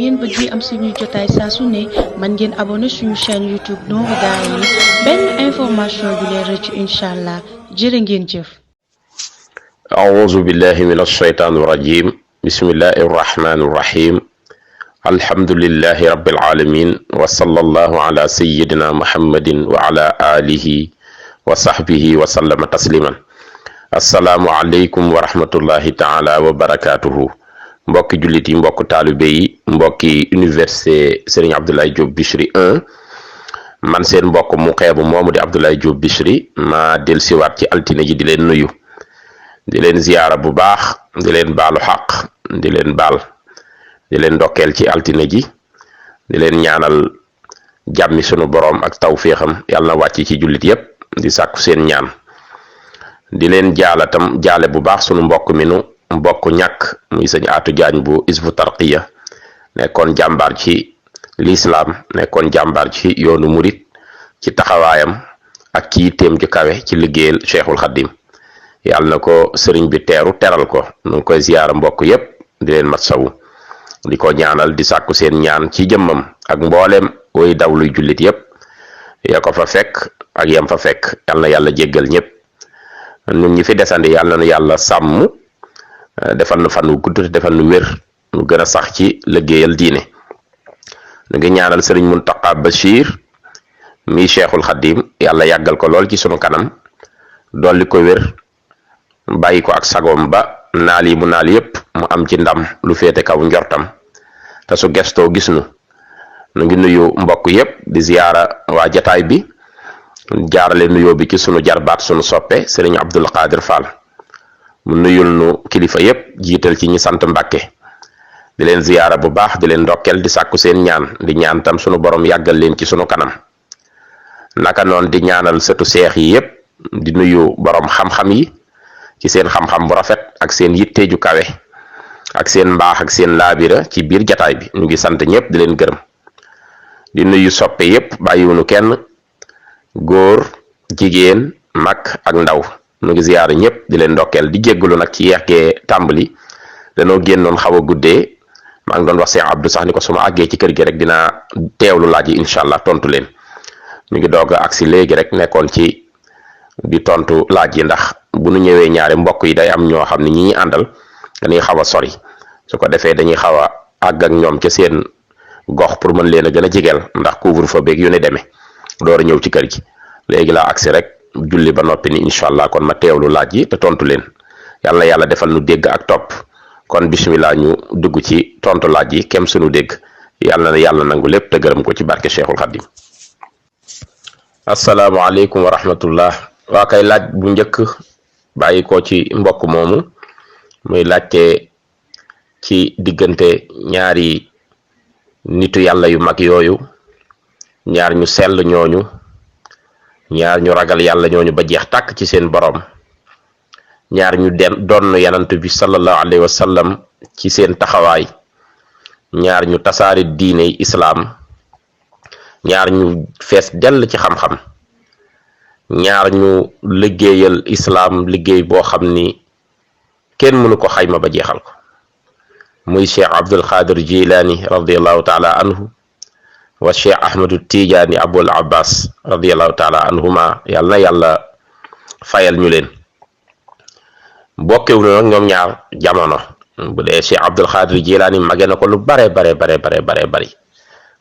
ngeen bëgg am suñu jotaay saa su ne man ngeen abonné suñu chaîne YouTube Nourou Darayni benn information du leen rëcc inshallah jërë ngeen jëf. أعوذ بالله من الشيطان الرجيم بسم الله الرحمن الرحيم الحمد لله رب العالمين وصلى الله على سيدنا محمد وعلى آله وصحبه وسلم تسليما السلام عليكم ورحمة الله تعالى وبركاته mbokki jullit yi mbokk taalibe yi mbokki université Serigne Abdoulaye Diop Bichri 1 man seen mbokk mu xeebu moomu di Abdoulaye Diop Bichri ma dellusiwaat ci altine ji di leen nuyu di leen ziyaara bu baax di leen baalu xaq di leen baal di leen ndokkeel ci altine ji di leen ñaanal jàmmi sunu boroom ak tawféexam yàlla na wàcc ci jullit yépp di sàkku seen ñaan di leen jaale bu baax sunu mbokk mi nu mbokk ñàkk muy sëñ Atou Diagne bu Hizbut Tarqiyyah nekkoon jàmbaar ci l'islam nekkoon jàmbaar ci yoonu murit ci taxawaayam ak ci yitteem ju kawe ci liggéeyal Cheikhul Khadim yàlla na ko sëriñ bi teral ko nu ngi koy ziyaara mbokk yépp di leen matsawu di ko ñaanal di sàkku seen ñaan ci jëmmam ak mbooleem woy daw luy jullit yépp ya ko fa fekk ak yam fa fekk yàlla na yàlla jéggal ñépp ñun ñi fi desandi yàlla na yàlla sàmm defal nu fan wu gudd te defal nu wér nu gën a sax ci liggéeyal diine nu ngi ñaanal sëriñ Muntaqa Bachir mi Cheikhul Khadim yàlla yàggal ko lool ci sunu kanam dolli ko wér bàyyi ko ak sagoom ba naal yi mu naal yépp mu am ci ndam lu féete kaw njortam te su gestoo gis nu ngi nuyu mbokk yépp di ziyaara waa jataay bi jaarale nuyoo bi ci sunu jarbaat sunu soppe sëriñ Abdul Qadir Fall mu nuyul nu kilifa yépp jiital ci ñi sant Mbàkke di leen ziyaara bu baax di leen ndokkeel di sàkku seen ñaan di ñaan tam sunu borom yàggal leen ci sunu kanam naka noon di ñaanal sëtu seex yi yépp di nuyu borom xam-xam yi ci seen xam-xam bu rafet ak seen yitte ju kawe ak seen mbaax ak seen laabira ci biir jataay bi ñu ngi sant ñépp di leen gërëm di nuyu soppe yépp bàyyiwunu kenn góor jigéen mag ak ndaw nu ngi ziyaara ñépp di leen ndokkeel di jéggalu nag ci yeex gee tàmbali danoo génnoon xaw a guddee maa ngi doon wax Cheikh Abdou sax ni ko suma àggee ci kër gi rek dinaa teewlu laaj yi incha allah tontu leen ñu ngi doog a agsi léegi rek nekkoon ci di tontu laaj yi ndax bu nu ñëwee ñaari mbokk yi day am ñoo xam ne ñi ñuy àndal dañuy xaw a sori su ko defee dañuy xaw a àgg ak ñoom ca seen gox pour mën leen a gën a jigeel ndax couvre-feu beeg yu ne demee door a ñëw ci kër gi léegi laa agsi rek julli ba noppi ni incha allah kon ma teewlu laaj yi te tontu leen yàlla yàlla defal nu dégg ak topp kon bismillah ñu dugg ci tontu laaj yi kem sunu dégg yàlla na yàlla nangu lépp te gërëm ko ci barke Cheikhul Khadim. asalaamaaleykum wa rahmatullah waa kay laaj bu njëkk bàyyi ko ci mbokk moomu muy laajte ci diggante ñaari nitu yàlla yu mag yooyu ñaar ñu sell ñooñu ñaar ñu ragal yàlla ñooñu ba jeex tàkk ci seen borom ñaar ñu doon yanant bi sallallahu alayhi wa sallam ci seen taxawaay ñaar ñu tasaari diine islaam ñaar ñu fees dell ci xam-xam ñaar ñu liggéeyal islaam liggéey boo xam ni kenn mënu ko xayma ba jeexal ko muy Cheikh Abdul Qadir Jilani radiallahu taala anhu wa Cheikh Ahmadu Tijaani Abul Abbas radiallahu taala anhuma yàlla na yàlla fayal ñu leen bokkewu nag ñoom ñaar jamono bu dee Cheikh Abdul Qadir Jilani mage na ko lu bare bari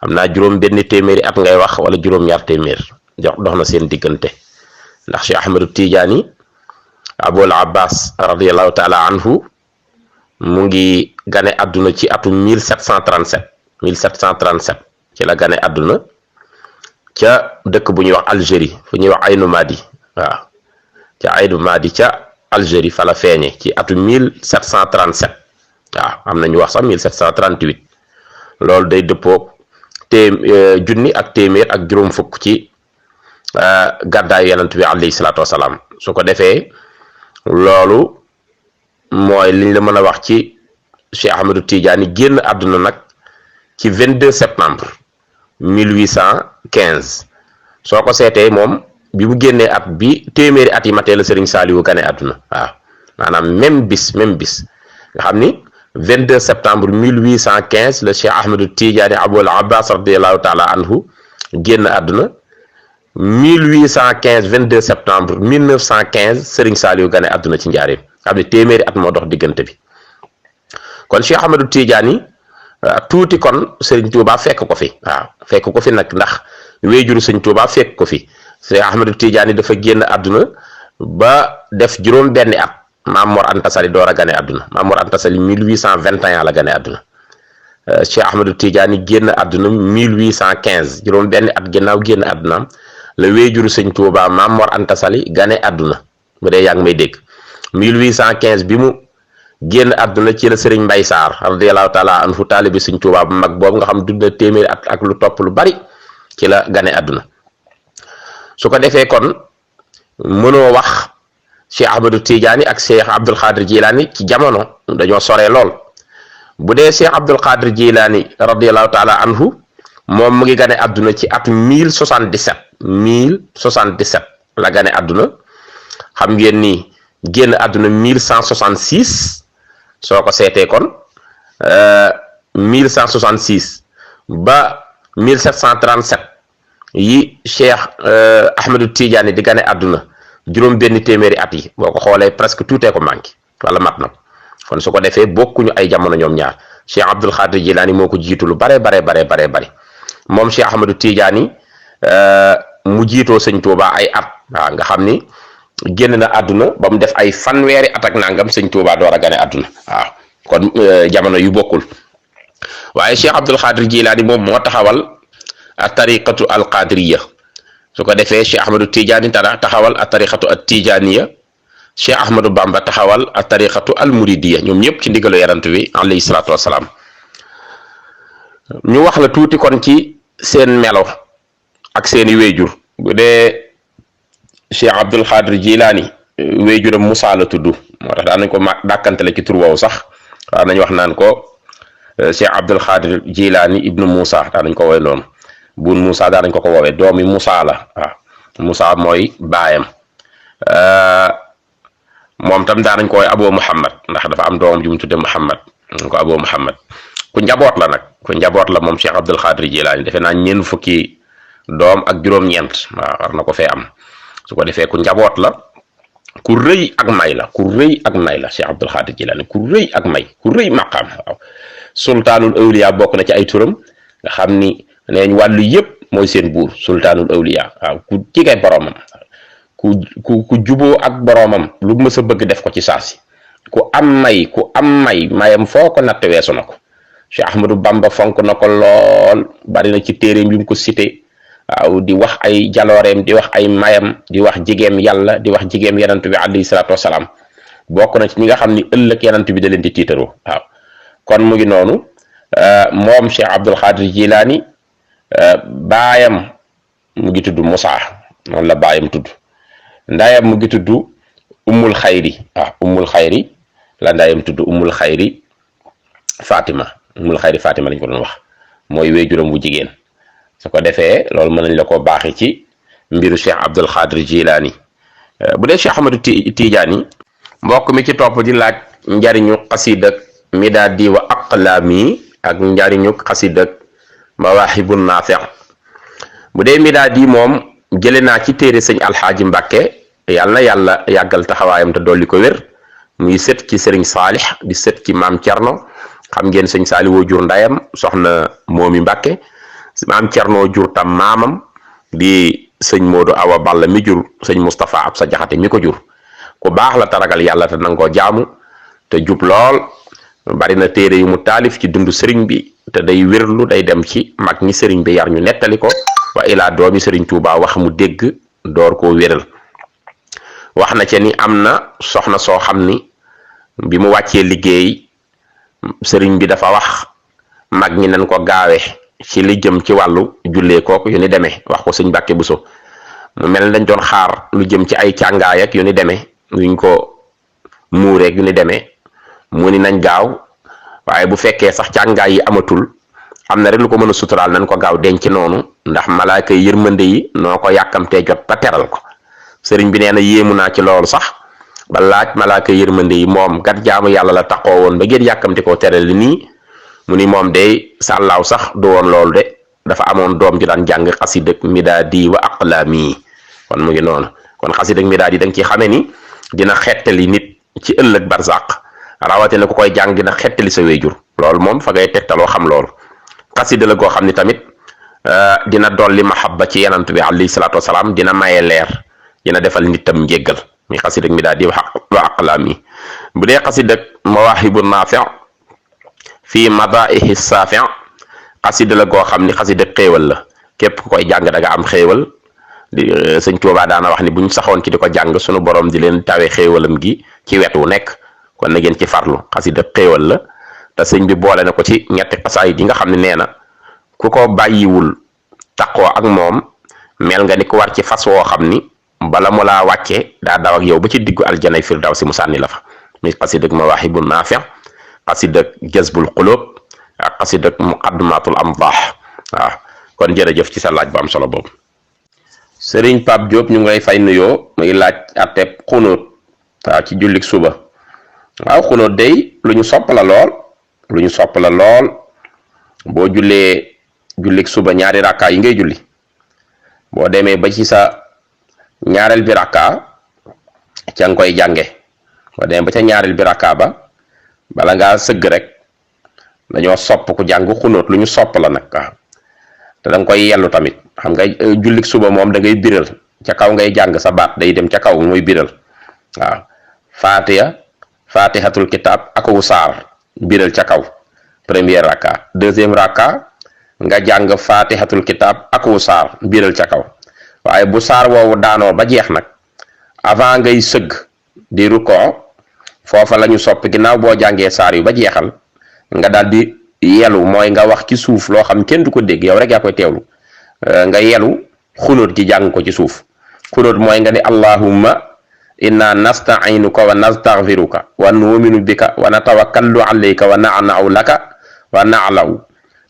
am naa juróom benn téeméeri at ngay wax wala juróom-ñaar téeméer dox na seen diggante ndax Cheikh Ahmadu Tijaani Abul Abbas radiallahu taala anhu mu ngi gane àdduna ci atum 1737 ci la gane àdduna ca dëkk bu ñuy wax Algérie fu ñuy wax Aynu Madi waaw ca Aynu Madi ca Algérie fa la feeñe ci atum 1737 waaw am na ñu wax sax 1738 loolu day dëppoo junni ak téeméer ak juróom fukk ci gàddaayu yonent bi alayhi salaatu wasalaam su ko defee loolu mooy liñ la mën a wax ci Cheikh Ahmadou Tidiane génn àdduna nag ci 22 septembre 1815 soo ko seetee moom bi mu génnee at bi téeméeri at yi matee la Serigne Saliou gane àdduna waaw maanaam même bis nga xam ni 22 septembre 1815 le Cheikh Ahmadou Tidiane Abul Abbas radiyallahu taala anhu génn àdduna 1815 22 septembre 1915 Serigne Saliou gane àdduna ci njaareem xam ne téeméeri at moo dox diggante bi kon Cheikh Ahmadou Tidiane tuuti kon Serigne Touba fekk ko fi waaw fekk ko fi nag ndax wéejuru Serigne Touba fekk ko fi Cheikh Ahmadou Tidiane dafa génn àdduna ba def juróom benni at Maam Mor Anta Sali door a gane àdduna Maam Mor Anta Sali 1821 la gane àdduna Cheikh Ahmadou Tidiane génn àdduna 1815 juróom benni at ginnaaw génn àddunaam la wéejuru Sëñ Tuuba Maam Mor Anta Sali gane àdduna bu dee yaa ngi may dégg 1815 bi mu génn àdduna ci la Sëriñ Mbay Saar radiyallahu taala anhu taalibi Sëñ Tuuba bu mag boobu nga xam dund na téeméeri at ak lu topp lu bari ci la gane àdduna su ko defee kon mënoo wax Cheikh Ahmadou Tidiane ak Cheikh Abdul Xaadir Jilaani ci jamono dañoo soree lool bu dee Cheikh Abdul Xaadir Jilaani radiyallahu taala anhu moom mu ngi gane àdduna ci at 1077 la gane àdduna xam ngeen ni génn àdduna 1166 soo ko seetee kon 1166 ba 1737 yi Cheikh Ahmadou Tidiane di gane àdduna juróom benn téeméeri at yi boo ko xoolee presque tuutee ko manqué wala mat na ko kon su ko defee bokkuñu ay jamono ñoom ñaar Cheikh Abdul Xaadir Jilaani moo ko jiitu lu bare moom Cheikh Ahmadou Tidiane mu jiitoo Sëñ Tuuba ay at waaw nga xam ni génn na àdduna ba mu def ay fanweeri at ak nangam Sëñ Tuuba door a gane àdduna waaw kon jamono yu bokkul waaye Cheikh Abdul Xaadir Jilaani moom moo taxawal a tariqatu al qadiriya su ko defee Cheikh Ahmadou Tidiane taxawal a tariqatu at tijaniya Cheikh Ahmadou Bamba taxawal a tariqatu al muridiya ñoom ñëpp ci ndigalu Yonent bi alayhi salaatu wasalaam ñu wax la tuuti kon ci seen melo ak seeni wéejur bu dee Cheikh Abdul Xaadir Jilaani wéejuram Moussa la tudd moo tax daan nañ ko dàkkantele ci tur woowu sax daan nañ wax naan ko Cheikh Abdul Xaadir Jilaani ibnu Moussa daan nañ ko woowee noonu buun Moussa daan nañ ko woowee doomi Moussa la waaw Moussa mooy baayam moom tam daan nañ ko woowee Abo Muhammad ndax dafa am doomam ju mu tudde Muhammad ko Abo Muhammad ku njaboot la nag ku njaboot la moom Cheikh Abdul Xaadir Jilaani defe naa ñeent fukki doom ak juróom-ñeent waaw war na ko fee am su ko defee ku njaboot la ku rëy ak may la Cheikh Abdul Xaadir Jilaani ku rëy ak may ku rëy maqaam waaw sultaanul awliya bokk na ci ay turam nga xam ni neeñ wàllu yëpp mooy seen buur sultaanul awliya waaw ku jigee boroomam ku juboo ak boroomam lu mës a bëgg def ko ci saasi ku am may mayam foo ko natt weesu na ko Cheikh Ahmadou Bamba fonk na ko lool bari na ci téeréem yu mu ko cité waaw di wax ay jalooreem di wax ay mayam di wax jigéem yàlla di wax jigéem Yonent bi alayhi salaatu wasalaam bokk na ci ñi nga xam ni ëllëg Yonent bi da leen di tiitaroo waaw kon mu ngi noonu moom Cheikh Abdul Xaadir Jilaani baayam mu ngi tudd Moussa noonu la baayam tudd ndayam mu ngi tudd Ummul Xayri waaw Ummul Xayri la ndayam tudd Ummul Xayri Fatima lañ ko doon wax mooy wéejuram bu jigéen su ko defee loolu mën nañ la ko baaxee ci mbiru Cheikh Abdul Xaadir Jilaani bu dee Cheikh Ahmadou Tidiane mbokk mi ci topp di laaj njariñu xasidak midaadi wa aqlaami ak njariñu xasidak mawaahibun naafi' bu dee midaadi moom jële naa ci téere sëñ Alxaaji Mbàkke yàlla na yàlla yàggal taxawaayam te dolli ko wér muy sët ci sëriñ Saalix di sët ci maam Cerno xam ngeen sëñ Saali woo jur ndayam soxna Moomi Mbàkke maam Cerno jur tam maamam di sëñ Moodu Awa Balla mi jur sëñ Moustapha Absa Jaxate mi ko jur ku baax la taragal yàlla te nangoo jaamu te jub lool bari na téere yu mu taalif ci dundu sëriñ bi te day wérlu day dem ci mag ñi sëriñ bi yar ñu nettali ko wa ilaa doomi sëriñ Tuubaa wax mu dégg door koo wéral wax na ca ni am na soxna soo xam ni bi mu wàccee liggéey sëriñ bi dafa wax mag ñi nañ ko gaawe ci li jëm ci wàllu jullee kook yu ni demee wax ko sëñ Mbàkke Buso mu mel ni dañ doon xaar lu jëm ci ay càngaay ak yu ni demee yuñ ko muureek yu ni demee mu ni nañ gaaw waaye bu fekkee sax càngaay yi amatul am na rek lu ko mën a suturaal nañ ko gaaw denc noonu ndax malaaka yërmande yi noo ko yàkkamtee jot ba teral ko sëriñ bi nee na yéemu naa ci loolu sax ba laaj malaaka yërmande yi moom kat jaamu yàlla la taxoo woon ba ngeen yàkkamti koo tere li nii mu ni moom de sàllaaw sax du woon loolu de dafa amoon doom ju daan jàng xasida midaadi wa aqlaami kon mu ngi noonu kon xasida midaadi da nga ciy xamee ni dina xettali nit ci ëllëg barzaq rawatina ku koy jàng dina xettali sa wéjur loolu moom fa ngay tegtaloo xam loolu xasida la goo xam ni tamit dina dolli mahabba ci yenant bi alayhi salaatu wasalaam dina maye leer dina defal nit tam njéggal mi xasida midaadi wa aqlaami bu dee xasida mawaahibu naafi' fii madaihi saafi' xasida la goo xam ni xasida xéewal la képp ku koy jàng da nga am xéewal di sëñ Tuubaa daana wax ni buñ saxoon ci di ko jàng sunu borom di leen tawe xéewalam gi ci wet wu nekk kon na ngeen ci farlu xasida xéewal la te sëñ bi boole na ko ci ñetti xasaayid yi nga xam ne nee na ku ko bàyyiwul taqoo ak moom mel nga ni ku war ci fas woo xam ni bala mu laa wàcce daa daw ak yow ba ci diggu aljanay firdawsi mu sànni la fa mi xasida mawaahibu naafi' xasida jazbul qulub ak xasida muqaddimatul amdah waaw kon jërëjëf ci sa laaj bu am solo boobu. Sëriñ Pape Diop ñu ngi lay fay nuyoo muy laaj àtteeb xunóot waaw ci jullik suba waaw xunóot day lu ñu sopp la lool boo jullee jullik suba ñaari rakka yi ngay julli boo demee ba ci sa ñaareel bi rakka ca nga koy jànge boo demee ba ca ñaareel bi rakka ba bala ngaa sëgg rek dañoo sopp ku jàng xunóot lu ñu sopp la nag waaw te da nga koy yellu tamit xam nga jullik suba moom da ngay biral ca kaw ngay jàng sa baat day dem ca kaw muy biral waaw fatihatul kitab ak wu saar biral ca kaw première rakka deuxième rakka nga jàng fatihatul kitab ak wu saar biral ca kaw waaye bu saar woowu daanoo ba jeex nag avant ngay sëgg di rukkoo foofa la ñu sopp ginnaaw boo jàngee saar yu ba jeexal nga daal di yelu mooy nga wax ci suuf loo xam kenn du ko dégg yow rek yaa koy teewlu nga yelu xunóot gi jàng ko ci suuf xunóot mooy nga ni allahumma inna nasta'inuka wa nastaghfiruka wa nu'minu bika wa natawakkalu alayka wa na'na'u laka wa na'law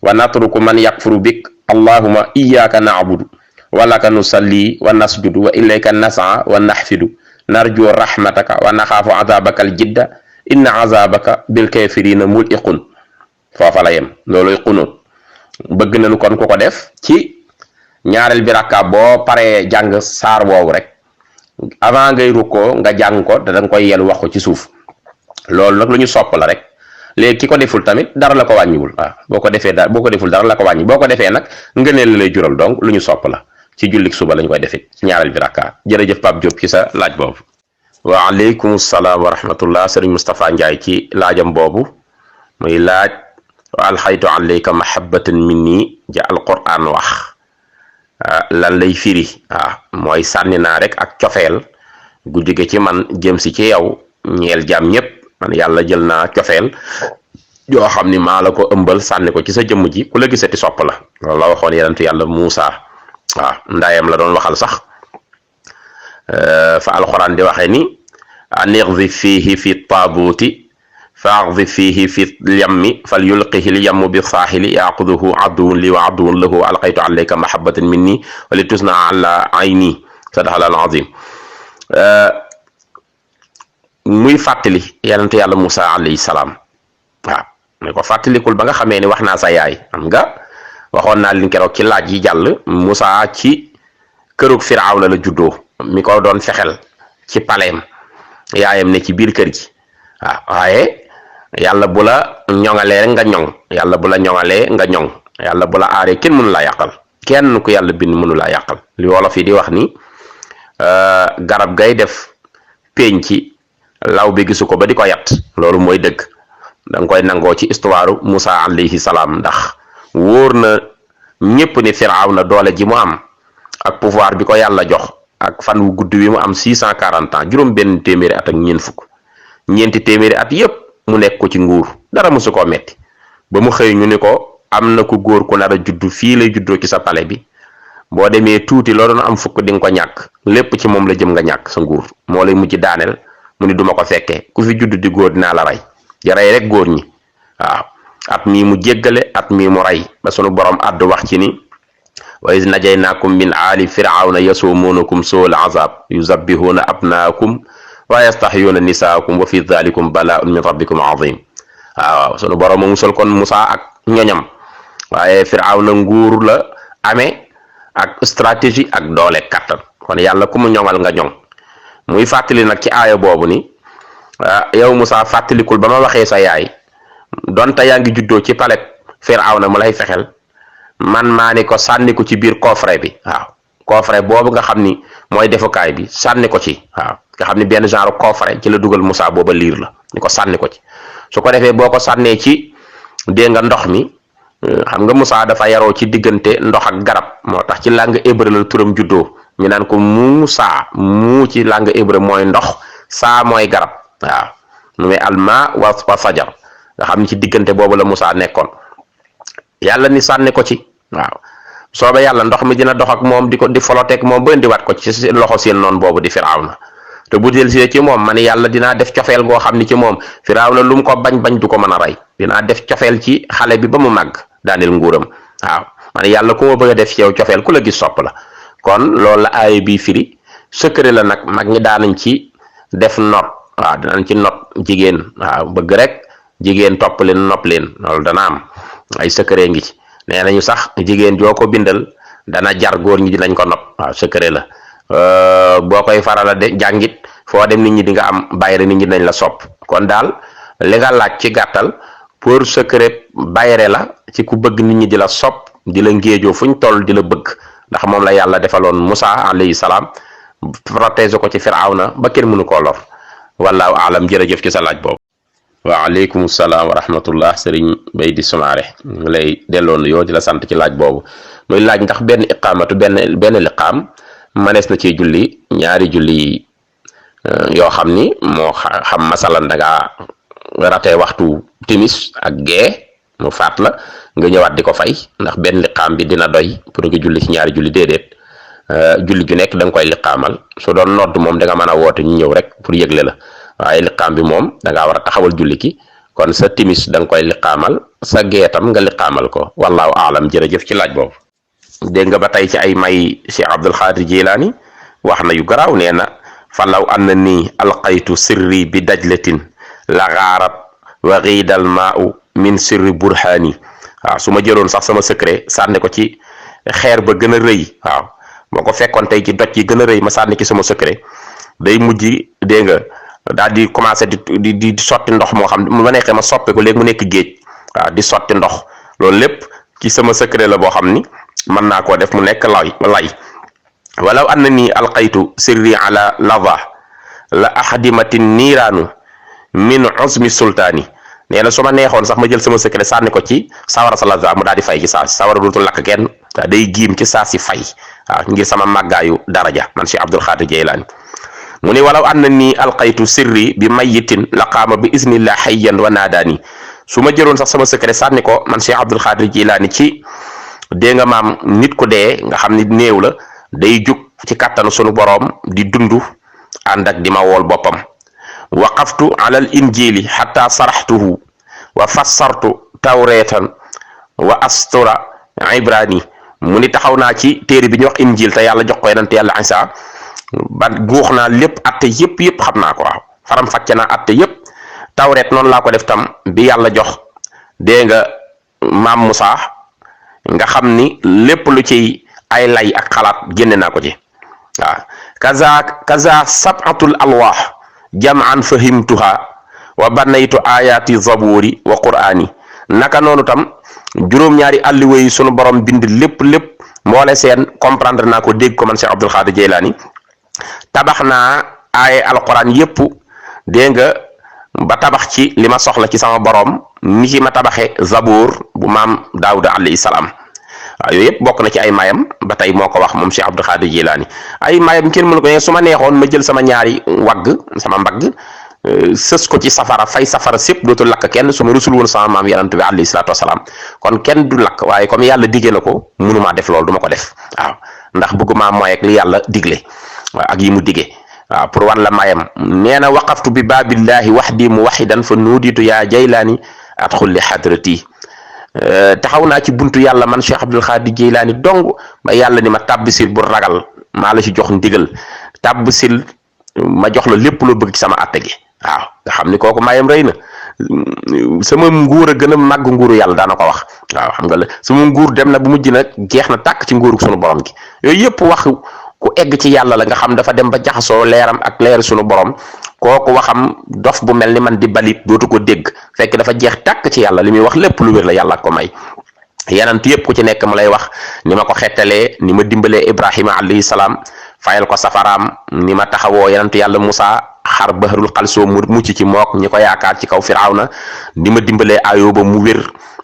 wa natruku man yakfuru bik allahumma iyyaka na'budu wa laka nusalli wa nasjudu wa ilayka nas'a wa nahfidu narju rahmataka wa naxaafu azabaka al jidda inna azabaka bil kafirina mul'iqun foofa la yem looluy xunóot bëgg nañu kon ku ko def ci ñaareel bi rakka boo paree jàng saar woowu rek avant ngay rukkoo nga jàng ko te da nga koy yelu wax ko ci suuf loolu nag lu ñu sopp la rek léegi ki ko deful tamit dara la ko wàññiwul waaw boo ko deful dara la ko wàññi boo ko defee nag ngëneel la lay jural donc lu ñu sopp la ci jullik suba lañ koy defee ci ñaareel bi rakka jërëjëf Pape Diop ci sa laaj boobu. waaleykum salaam wa rahmatullah Serigne Moustapha Ndiaye ci laajam boobu muy laaj wa alxaytu alayka mahabbatan minni ja alquran wax lan lay firi mooy sànni naa rek ak cofeel gu jóge ci man jëm si ci yow ñeel jaam ñépp man yàlla jël naa cofeel yoo xam ni maa la ko ëmbal sànni ko ci sa jëmm ji ku la gisati sopp la loolu la waxoon yenentu yàlla Muusa waaw ndaayam la doon waxal sax fa alquran di waxee ni anigdi fihi fi taabuuti faagdi fihi fi lyammi fal yulqihi lyammu bi saaxili yaaquduhu aduwun li wa aduwun lahu alqaytu alayka mahabbatan minni wa li tusna ala ayni sadaxal azim muy fàttali yonent yàlla Moussa alayhi salaam waaw ne ko fàttalikul ba nga xamee ni wax naa sa yaay xam nga waxoon naa leen keroog ci laaj yi jàll Moussa ci kërug Firawna la juddoo mi ko doon fexel ci paleem yaayam ne ci biir kër gi waaw waaye yàlla bu la ñoŋalee rek nga ñoŋ yàlla bu la ñoŋalee nga ñoŋ yàlla bu la aaree kenn mënu laa yàqal kenn ku yàlla bind mënu laa yàqal li wolof yi di wax ni garab gay def peeñ ci law bi gisu ko ba di ko yat loolu mooy dëgg da nga koy nangoo ci histoire Moussa alayhi salaam ndax wóor na ñépp ni Firawna doole ji mu am ak pouvoir bi ko yàlla jox ak fan wu gudd wi mu am 640 ans juróom benn téeméeri at ak ñeenti téeméeri at yépp mu nekk ko ci nguur dara mosu koo metti ba mu xëy ñu ni ko am na ku góor ku nar a juddu fii lay juddoo ci sa pale bi boo demee tuuti loo doon am fukk di nga ko ñàkk lépp ci moom la jëm nga ñàkk sa nguur moo lay mujj daaneel mu ni duma ko fekkee ku fi judd di góor dinaa la rey di rey rek góor ñi waaw at mii mu jéggale at mii mu rey ba sunu borom àddu wax ci ni wa iz najaynaakum min aali firawna yasumuunakum suul azab yuzabbihuna abnaakum wa yastahyuna nisaakum wa fi dhalikum bala'un min rabbikum azim. waaw sunu borom musal kon Musa ak ñoñam waaye Firawna nguur la amee ak stratégie ak doole kattan kon yàlla ku mu ñoŋal nga ñoŋ. muy fàttali nag ci aaya boobu ni yow Musa fàttalikul ba ma waxee sa yaay donte yaa ngi juddoo ci palais Firawna mu lay fexel man maa ni ko sànni ko ci biir coffret bi waaw coffret boobu nga xam ni mooy defukaay bi sànni ko ci waaw nga xam ni benn genre coffret ci la dugal Musa booba liir la ni ko sànni ko ci su ko defee boo ko sànnee ci dégg nga ndox mi xam nga Musa dafa yaroo ci diggante ndox ak garab moo tax ci langue hébreu la turam juddoo ñu naan ko Musa mu ci langue hébreu mooy ndox saa mooy garab waaw mu ne alma wa fajar nga xam ni ci diggante boobu la Musa nekkoon yàlla ni sànni ko ci waaw soobe yàlla ndox mi dina dox ak moom di ko di foloteek moom ba indiwaat ko ci loxo seen noonu boobu di Firawna te bu dellusee ci moom man yàlla dinaa def cofeel goo xam ni ci moom Firawna lu mu ko bañ du ko mën a rey dinaa def cofeel ci xale bi ba mu màgg daaneel nguuram waaw man yàlla ku ma bëgg a def ci yow cofeel ku la gis sopp la kon loolu la aaya bii firi secret la nag mag ñi daanañ ci def not waaw danañ ci not jigéen waaw bëgg rek jigéen topp leen nopp leen loolu dana am ay secret ngi ci nee nañu sax jigéen joo ko bindal dana jar góor ñi dinañ ko nopp waaw secret la boo koy farala de jàngit foo dem nit ñi di nga am bayre nit ñi dinañ la sopp kon daal li nga laaj ci gàttal pour secret bayre la ci ku bëgg nit ñi di la sopp di la ngéejoo fuñ toll di la bëgg ndax moom la yàlla defaloon Musa alayhi salaam protéger ko ci Firawna ba kenn mënu koo lor wallaahu aalam jërëjëf ci sa laaj boobu. waaleykum salaam wa rahmatullah sëriñ Bay di Sumaare ngi lay delloo nuyoo di la sant ci laaj boobu muy laaj ndax benn iqaamatu benn liqaam manees na ci julli ñaari julli yoo xam ni moo xam masalan da ngaa ratee waxtu timis ak gee mu faat la nga ñëwaat di ko fay ndax benn liqaam bi dina doy pour nga julli ci ñaari julli déedéet julli ju nekk da nga koy liqaamal su doon nodd moom da nga mën a woote ñu ñëw rek pour yëgle la waaye liqaam bi moom da ngaa war a taxawal julli ki kon sa timis da nga koy liqaamal sa geetam nga liqaamal ko wallaahu aalam jërëjëf ci laaj boobu. dégg nga ba tey ci ay may Cheikh Abdul Xaadir Jilaani wax na yu garaaw nee na falaw anna nii alqaytu sirri bi dajlatin la gaarat wa xiidal maau min sirri burhaani waaw su ma jëloon sax sama secret sànni ko ci xeer ba gën a rëy waaw moo ko fekkoon tey ci doj yi gën a rëy ma sànni ci sama secret day mujj dégg nga daal di commencé di sotti ndox moo xam mu ma neexee ma soppe ko léegi mu nekk géej waaw di sotti ndox loolu lépp ci sama secret la boo xam ni mën naa koo def mu nekk lay walaw anna nii alqaytu sirri ala lava la ahadimatin niiraanu min usmi sultaani nee na su ma neexoon sax ma jël sama secret sànni ko ci sawara sa laza mu daal di fay ci saa si sawara dootul lakk kenn day giim ci saa si fay waaw ngir sama màggaayu daraja man Cheikh Abdul Xaadir Jeylaani mu ni walaw anna nii alqaytu sirri bi mayitin la qaama bi iznillah hayyan wa naadaani su ma jëloon sax sama secret sànni ko man Cheikh Abdul Xaadir Jeylaani ci dégg nga maam nit ku dee nga xam ni néew la day jug ci kàttanu sunu boroom di dundu ànd ak di ma wool boppam waqaftu ala al injili xatta saraxtuhu wa fassartu tawreetan wa astura ibrani mu ni taxaw naa ci téere bi ñuy wax injil te yàlla jox ko yonent yàlla Isa ba guux naa lépp atte yëpp xam naa ko waaw faram fàcce naa atte yëpp tawreet noonu laa ko def tam bi yàlla jox dégg nga maam Musa nga xam ni lépp lu ci ay lay ak xalaat génne naa ko ci waaw kaza sabatul alwaax jamaan fahimtuha wa banaytu ayati zaburi wa qur'ani naka noonu tam juróom-ñaari alliwa yi sunu borom bind lépp mboole seen comprendre naa ko dégg ko man Cheikh Abdul Xaadir Jeylaani tabax naa ay alquran yépp dégg nga ba tabax ci li ma soxla ci sama borom ni ci ma tabaxe zabour bu maam Daawuda alayhi salaam waaw yooyu yëpp bokk na ci ay mayam ba tey moo ko wax moom Cheikh Abdul Xaadir Jilaani ay mayam kenn mënu ko ne su ma neexoon ma jël sama ñaari wagg sama mbagg sës ko ci safara fay safara sépp dootul lakk kenn su ma rusul woon sama maam yonent bi alayhi salaatu wasalaam kon kenn du lakk waaye comme yàlla diggee na ko mënumaa def loolu du ma ko def waaw ndax bëgguma mooy ak li yàlla digle waaw ak yi mu diggee waaw pour wan la mayam nee na waqaftu bi baabillahi waxdi muwaxidan fa nuuditu yaa Jaylaani adxul li xadrati taxaw naa ci buntu yàlla man Cheikh Abdul Xaadir Jeylaani dong ba yàlla ni ma tàbbisil bu ragal maa la ci jox ndigal tàbbisil ma jox la lépp loo bëgg ci sama àtte gi waaw nga xam ni kooku mayam rëy na sama nguur a gën a màgg nguuru yàlla daana ko wax waaw xam nga la sama nguur dem na bu mujj nag jeex na tàkk ci nguuru sunu borom gi yooyu yëpp wax ku egg ci yàlla la nga xam dafa dem ba jaxasoo leeram ak leer sunu borom kooku waxam dof bu mel ni man di balit dootu ko dégg fekk dafa jeex tàkk ci yàlla li muy wax lépp lu wér la yàlla ko may yenant yëpp ku ci nekk mu lay wax ni ma ko xettalee ni ma dimbalee Ibrahima alayhi salaam fayal ko safaraam ni ma taxawoo yenant yàlla Musa xar bahrul xalsoo mu mucc ci mook ñi ko yaakaar ci kaw Firawna ni ma dimbalee Ayuba mu wér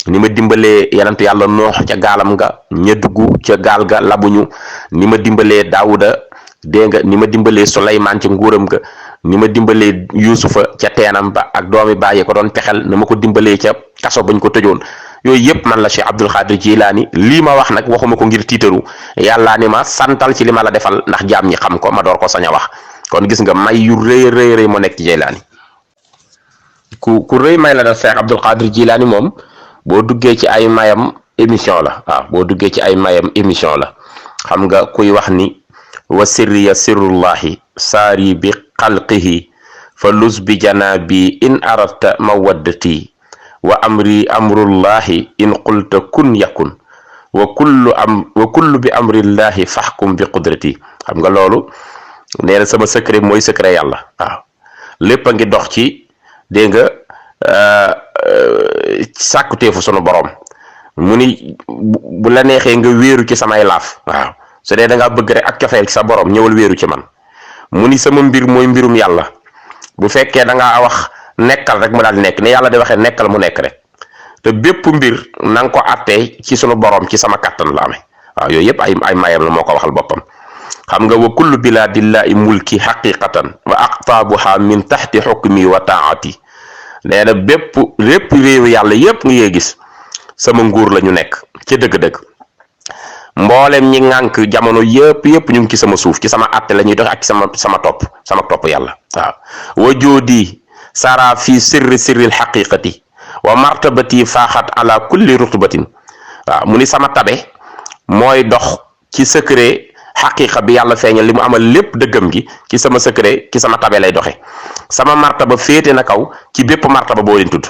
ni ma dimbalee yenant yàlla Noox ca gaalam nga ña dugg ca gaal ga labuñu ni ma dimbalee Daawuda dégg nga ni ma dimbalee Suleymaan ca nguuram ga ni ma dimbalee Yuusufa ca teenam ba ak doomi bàyyi ko doon pexel ni ma ko dimbalee ca kaso bañ ko tëjoon yooyu yëpp man la Cheikh Abdul Xaadir Jilaani lii ma wax nag waxuma ko ngir tiitaru yàllaa ni ma santal ci li ma la defal ndax jaam ñi xam ko ma door ko sañ a wax kon gis nga may yu rëy rëy moo nekk ci Jilaani ku rëy may la da Cheikh Abdul Xaadir Jilaani moom boo duggee ci ay mayam émission la waaw boo duggee ci ay mayam émission la xam nga kuy wax ni wa sirriya sirrullahi saari bi xalqihi fa lus bi janaabi in aradta mawaddati wa amri amrullahi in qulta kun yakun wa kullu bi amrillahi faxkum bi qudrati xam nga loolu nee na sama secret mooy secret yàlla waaw lépp a ngi dox ci dégg nga sàkkuteefu sunu borom mu ni bu la neexee nga wéeru ci samay laaf waaw su dee da ngaa bëgg rek ak cofeel ci sa borom ñëwal wéeru ci man mu ni sama mbir mooy mbirum yàlla bu fekkee da ngaa wax nekkal rek mu daal nekk ne yàlla di waxee nekkal mu nekk rek te bépp mbir na nga ko attee ci sunu borom ci sama kattan la amee waaw yooyu yëpp ay mayam la moo ko waxal boppam xam nga wa kullu biladillahi mulki haqiqatan wa aqtaabuha min taxti xukmi wa taati nee na bépp réewu yàlla yëpp nga yee gis sama nguur la ñu nekk ci dëgg-dëgg mboolem ñi ŋànk jamono yëpp ñu ngi ci sama suuf ci sama atte la ñuy dox ak ci sama topp yàlla waaw wa joodi sara fi sirril xaqiqati wa martabati faaxat ala kulli rutubatin waaw mu ni sama tabe mooy dox ci secret xaqiqa bi yàlla feeñal li mu amal lépp dëggam gi ci sama secret ci sama tabe lay doxe sama martaba féete na kaw ci bépp martaba boo leen tudd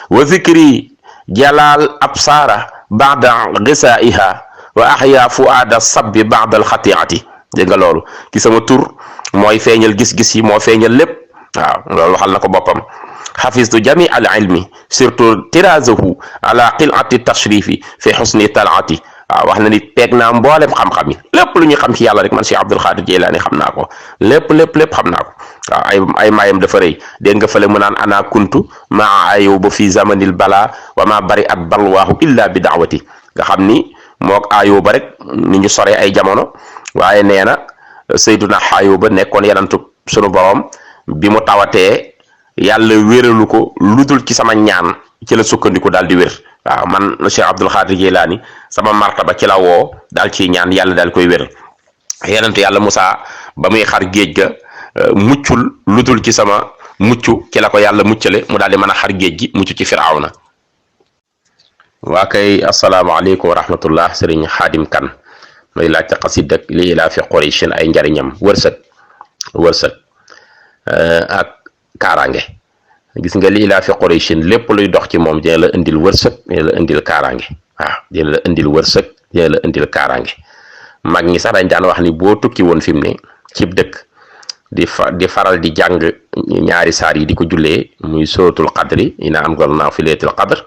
wa zikri jalaal absaara baada gisaiha wa ahya fuaada sabbi baada alxatiati dégg nga loolu ci sama tur mooy feeñal gis-gis yi moo feeñal lépp waaw loolu waxal na ko boppam xafistu jami al ilmi surtout tirazahu ala qilati tashrifi fi xusni talaati waaw wax na ni peeg naa mboolem xam-xam yi lépp lu ñu xam ci yàlla rek man Cheikh Abdul Xaadir Jilaani xam naa ko lépp xam naa ko waaw ay mayam dafa rëy dégg nga fële mu naan ana kuntu maa ayuba fi zamanil bala wa ma bari at balwaahu illa bi daawati nga xam ni mook ayuba rek ni ñu soree ay jamono waaye nee na sayduna ayuba nekkoon yanantu sunu borom bi mu tawatee yàlla wéralu ko ludul ci sama ñaan ci la sukkandiku daal di wér waaw man Cheikh Abdul Xaadir Jilaani sama martaba ci la woo daal ci ñaan yàlla daal koy wér yenentu yàlla Musaa ba muy xar géej ga muccul ludul ci sama mucc ci la ko yàlla muccale mu daal di mën a xar géej gi mucc ci Firawna waa kay asalaamaaleykum wa rahmatullah sëriñ Xaadim Kan may laaj ca xasid ak li ilaa fi Qurayshin ay njariñam wërsëg ak kaaraange gis nga li ilaa fi Qurayshin lépp luy dox ci moom dina la indil wërsëg dina la indil kaaraange waaw dina la indil wërsëg dina la indil kaaraange mag ñi sax dañ daan wax ni boo tukki woon fi mu ne cib dëkk di faral di jàng ñaari saar yi di ko jullee muy suratul qadri ina anzalnaahu fi laylatil qadr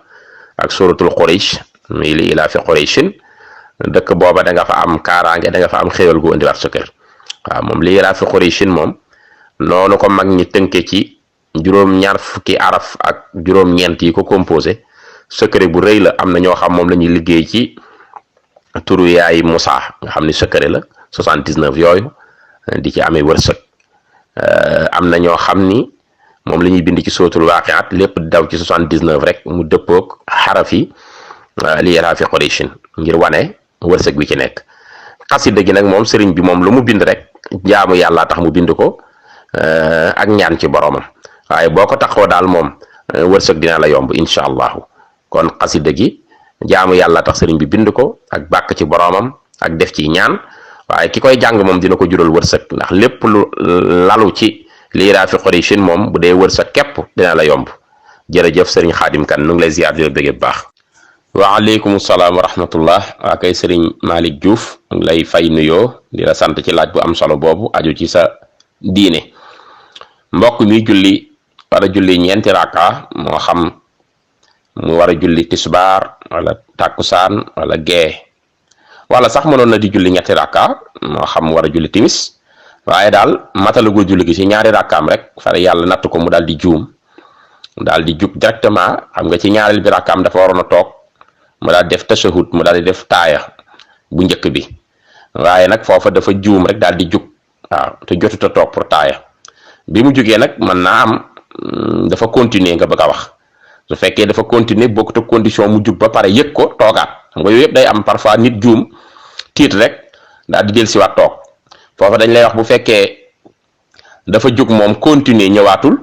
ak suratul Quraysh muy li ilaa fi Qurayshin dëkk booba da nga fa am kaaraange da nga fa am xéwal gu indiwaat sa kër waaw moom li ilaa fi Qurayshin moom noonu ko mag ñi tënke ci juróom-ñaar fukki araf ak juróom-ñeent yi ko composé secret bu rëy la am na ñoo xam moom la ñuy liggéey ci turu yaay Musaa nga xam ni secret la 79 yooyu di ci amee wërsëg am na ñoo xam ni moom la ñuy bind ci suratul waaqiat lépp daw ci 79 rek mu dëppoog xaraf yi li ilaa fi Qurayshin ngir wane wërsëg bi ci nekk xasida gi nag moom sëriñ bi moom lu mu bind rek jaamu yàlla tax mu bind ko ak ñaan ci boromam waaye boo ko taxoo daal moom wërsëg dina la yomb incha allahu kon xasida gi jaamu yàlla tax sëriñ bi bind ko ak bàkk ci boromam ak def ci ñaan waaye ki koy jàng moom dina ko jural wërsëg ndax lépp lu lalu ci liiraafi Qurayshin moom bu dee wërsëg képp dina la yomb. jërëjëf sëriñ Xaadim Kan nu ngi lay ziar di la bëgg bu baax. waaleykum salaam wa rahmatullah. waa kay sëriñ Malick Diouf mu ngi lay fay nuyoo di la sant ci laaj bu am solo boobu aju ci sa diine. mbokk mi julli war a julli ñeenti rakka moo xam mu war a julli tisbaar wala takkusaan wala gee wala sax mënoon na di julli ñetti rakka moo xam mu war a julli timis waaye daal matalagul julli gi ci ñaari rakkaam rek far yàlla natt ko mu daal di juum daal di jug directement xam nga ci ñaareel bi rakkaam dafa waroon a toog mu daal def tashahud mu daal di def taaya bu njëkk bi waaye nag foofa dafa juum rek daal di jug waaw te jotut a toog pour taaya bi mu jugee nag mën naa am dafa continuer nga bëgg a wax su fekkee dafa continuer bokkut ak condition mu jug ba pare yëg ko toogaat xam nga yooyu yëpp day am parfois nit juum tiit rek daal di dellusiwaat toog foofa dañ lay wax bu fekkee dafa jug moom continuer ñëwaatul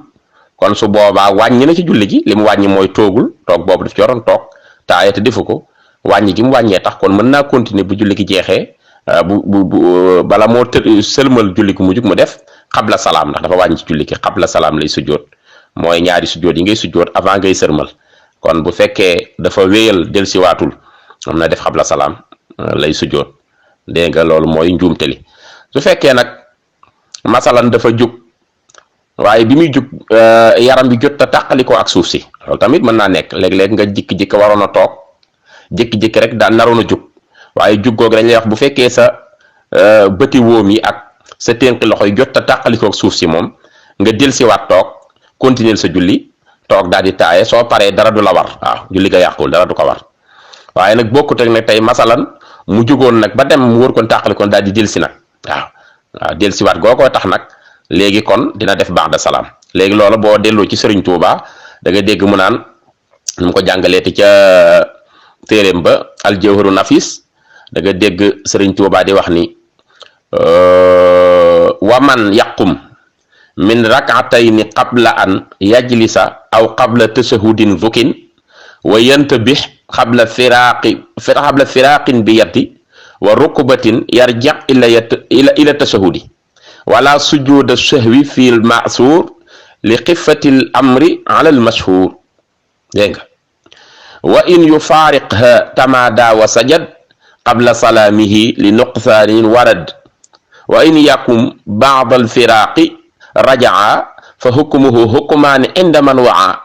kon su boobaa wàññi na ci julli gi li mu wàññi mooy toogul toog boobu daf ci waroon toog taaya te defu ko wàññi gi mu wàññee tax kon mën naa continuer bu julli gi jeexee bala moo sëlmal julli gi mu jug mu def xabla salaam ndax dafa wàññi ci julli gi xabla salaam lay sujjoot mooy ñaari sujjoot yi ngay sujjoot avant ngay sërmal kon bu fekkee dafa wéyal dellusiwaatul am na def xabla salaam lay sujjoot dégg nga loolu mooy njuumte li su fekkee nag masalan dafa jug waaye bi muy jug yaram bi jot a tàqali ko ak suuf si loolu tamit mën naa nekk léeg-léeg nga jikki-jikki waroon a toog jikki-jikki rek daan naroon a jug waaye jug googu dañ lay wax bu fekkee sa bëti wóom yi ak sa tënk loxo yi jot a tàqali ko ak suuf si moom nga dellusiwaat toog continuer sa julli toog daal di taaye soo paree dara du la war waaw julli ga yàqul dara du ko war waaye nag bokkut ak nag tey masalan mu jugoon nag ba dem mu wër kon tàqali kon daal di dellusi nag waaw dellusiwaat goo ko tax nag léegi kon dina def ba'da salaam léegi loola boo delloo ci Sëriñ Tuuba da nga dégg mu naan nu mu ko jàngaleeti ca téeréem ba Al-Jawharu Nafis da nga dégg Sëriñ Tuuba di wax ni wa man yaqum min rak'atayni qabla an yajlisa aw qabla tashahudin dhukin wa yantabih qabla firaqin bi yadi wa rukbatin yarja ila tashahudi wala sujuda sahwi fi al ma'sur li xifati al amri ala al mashhur dégg nga wa in yufariqha tamada wa sajad qabla salamihi li nuqsanin warad wa in yakum ba'd al firaqi rajaa fa hukmuhu hukmaani inda man waa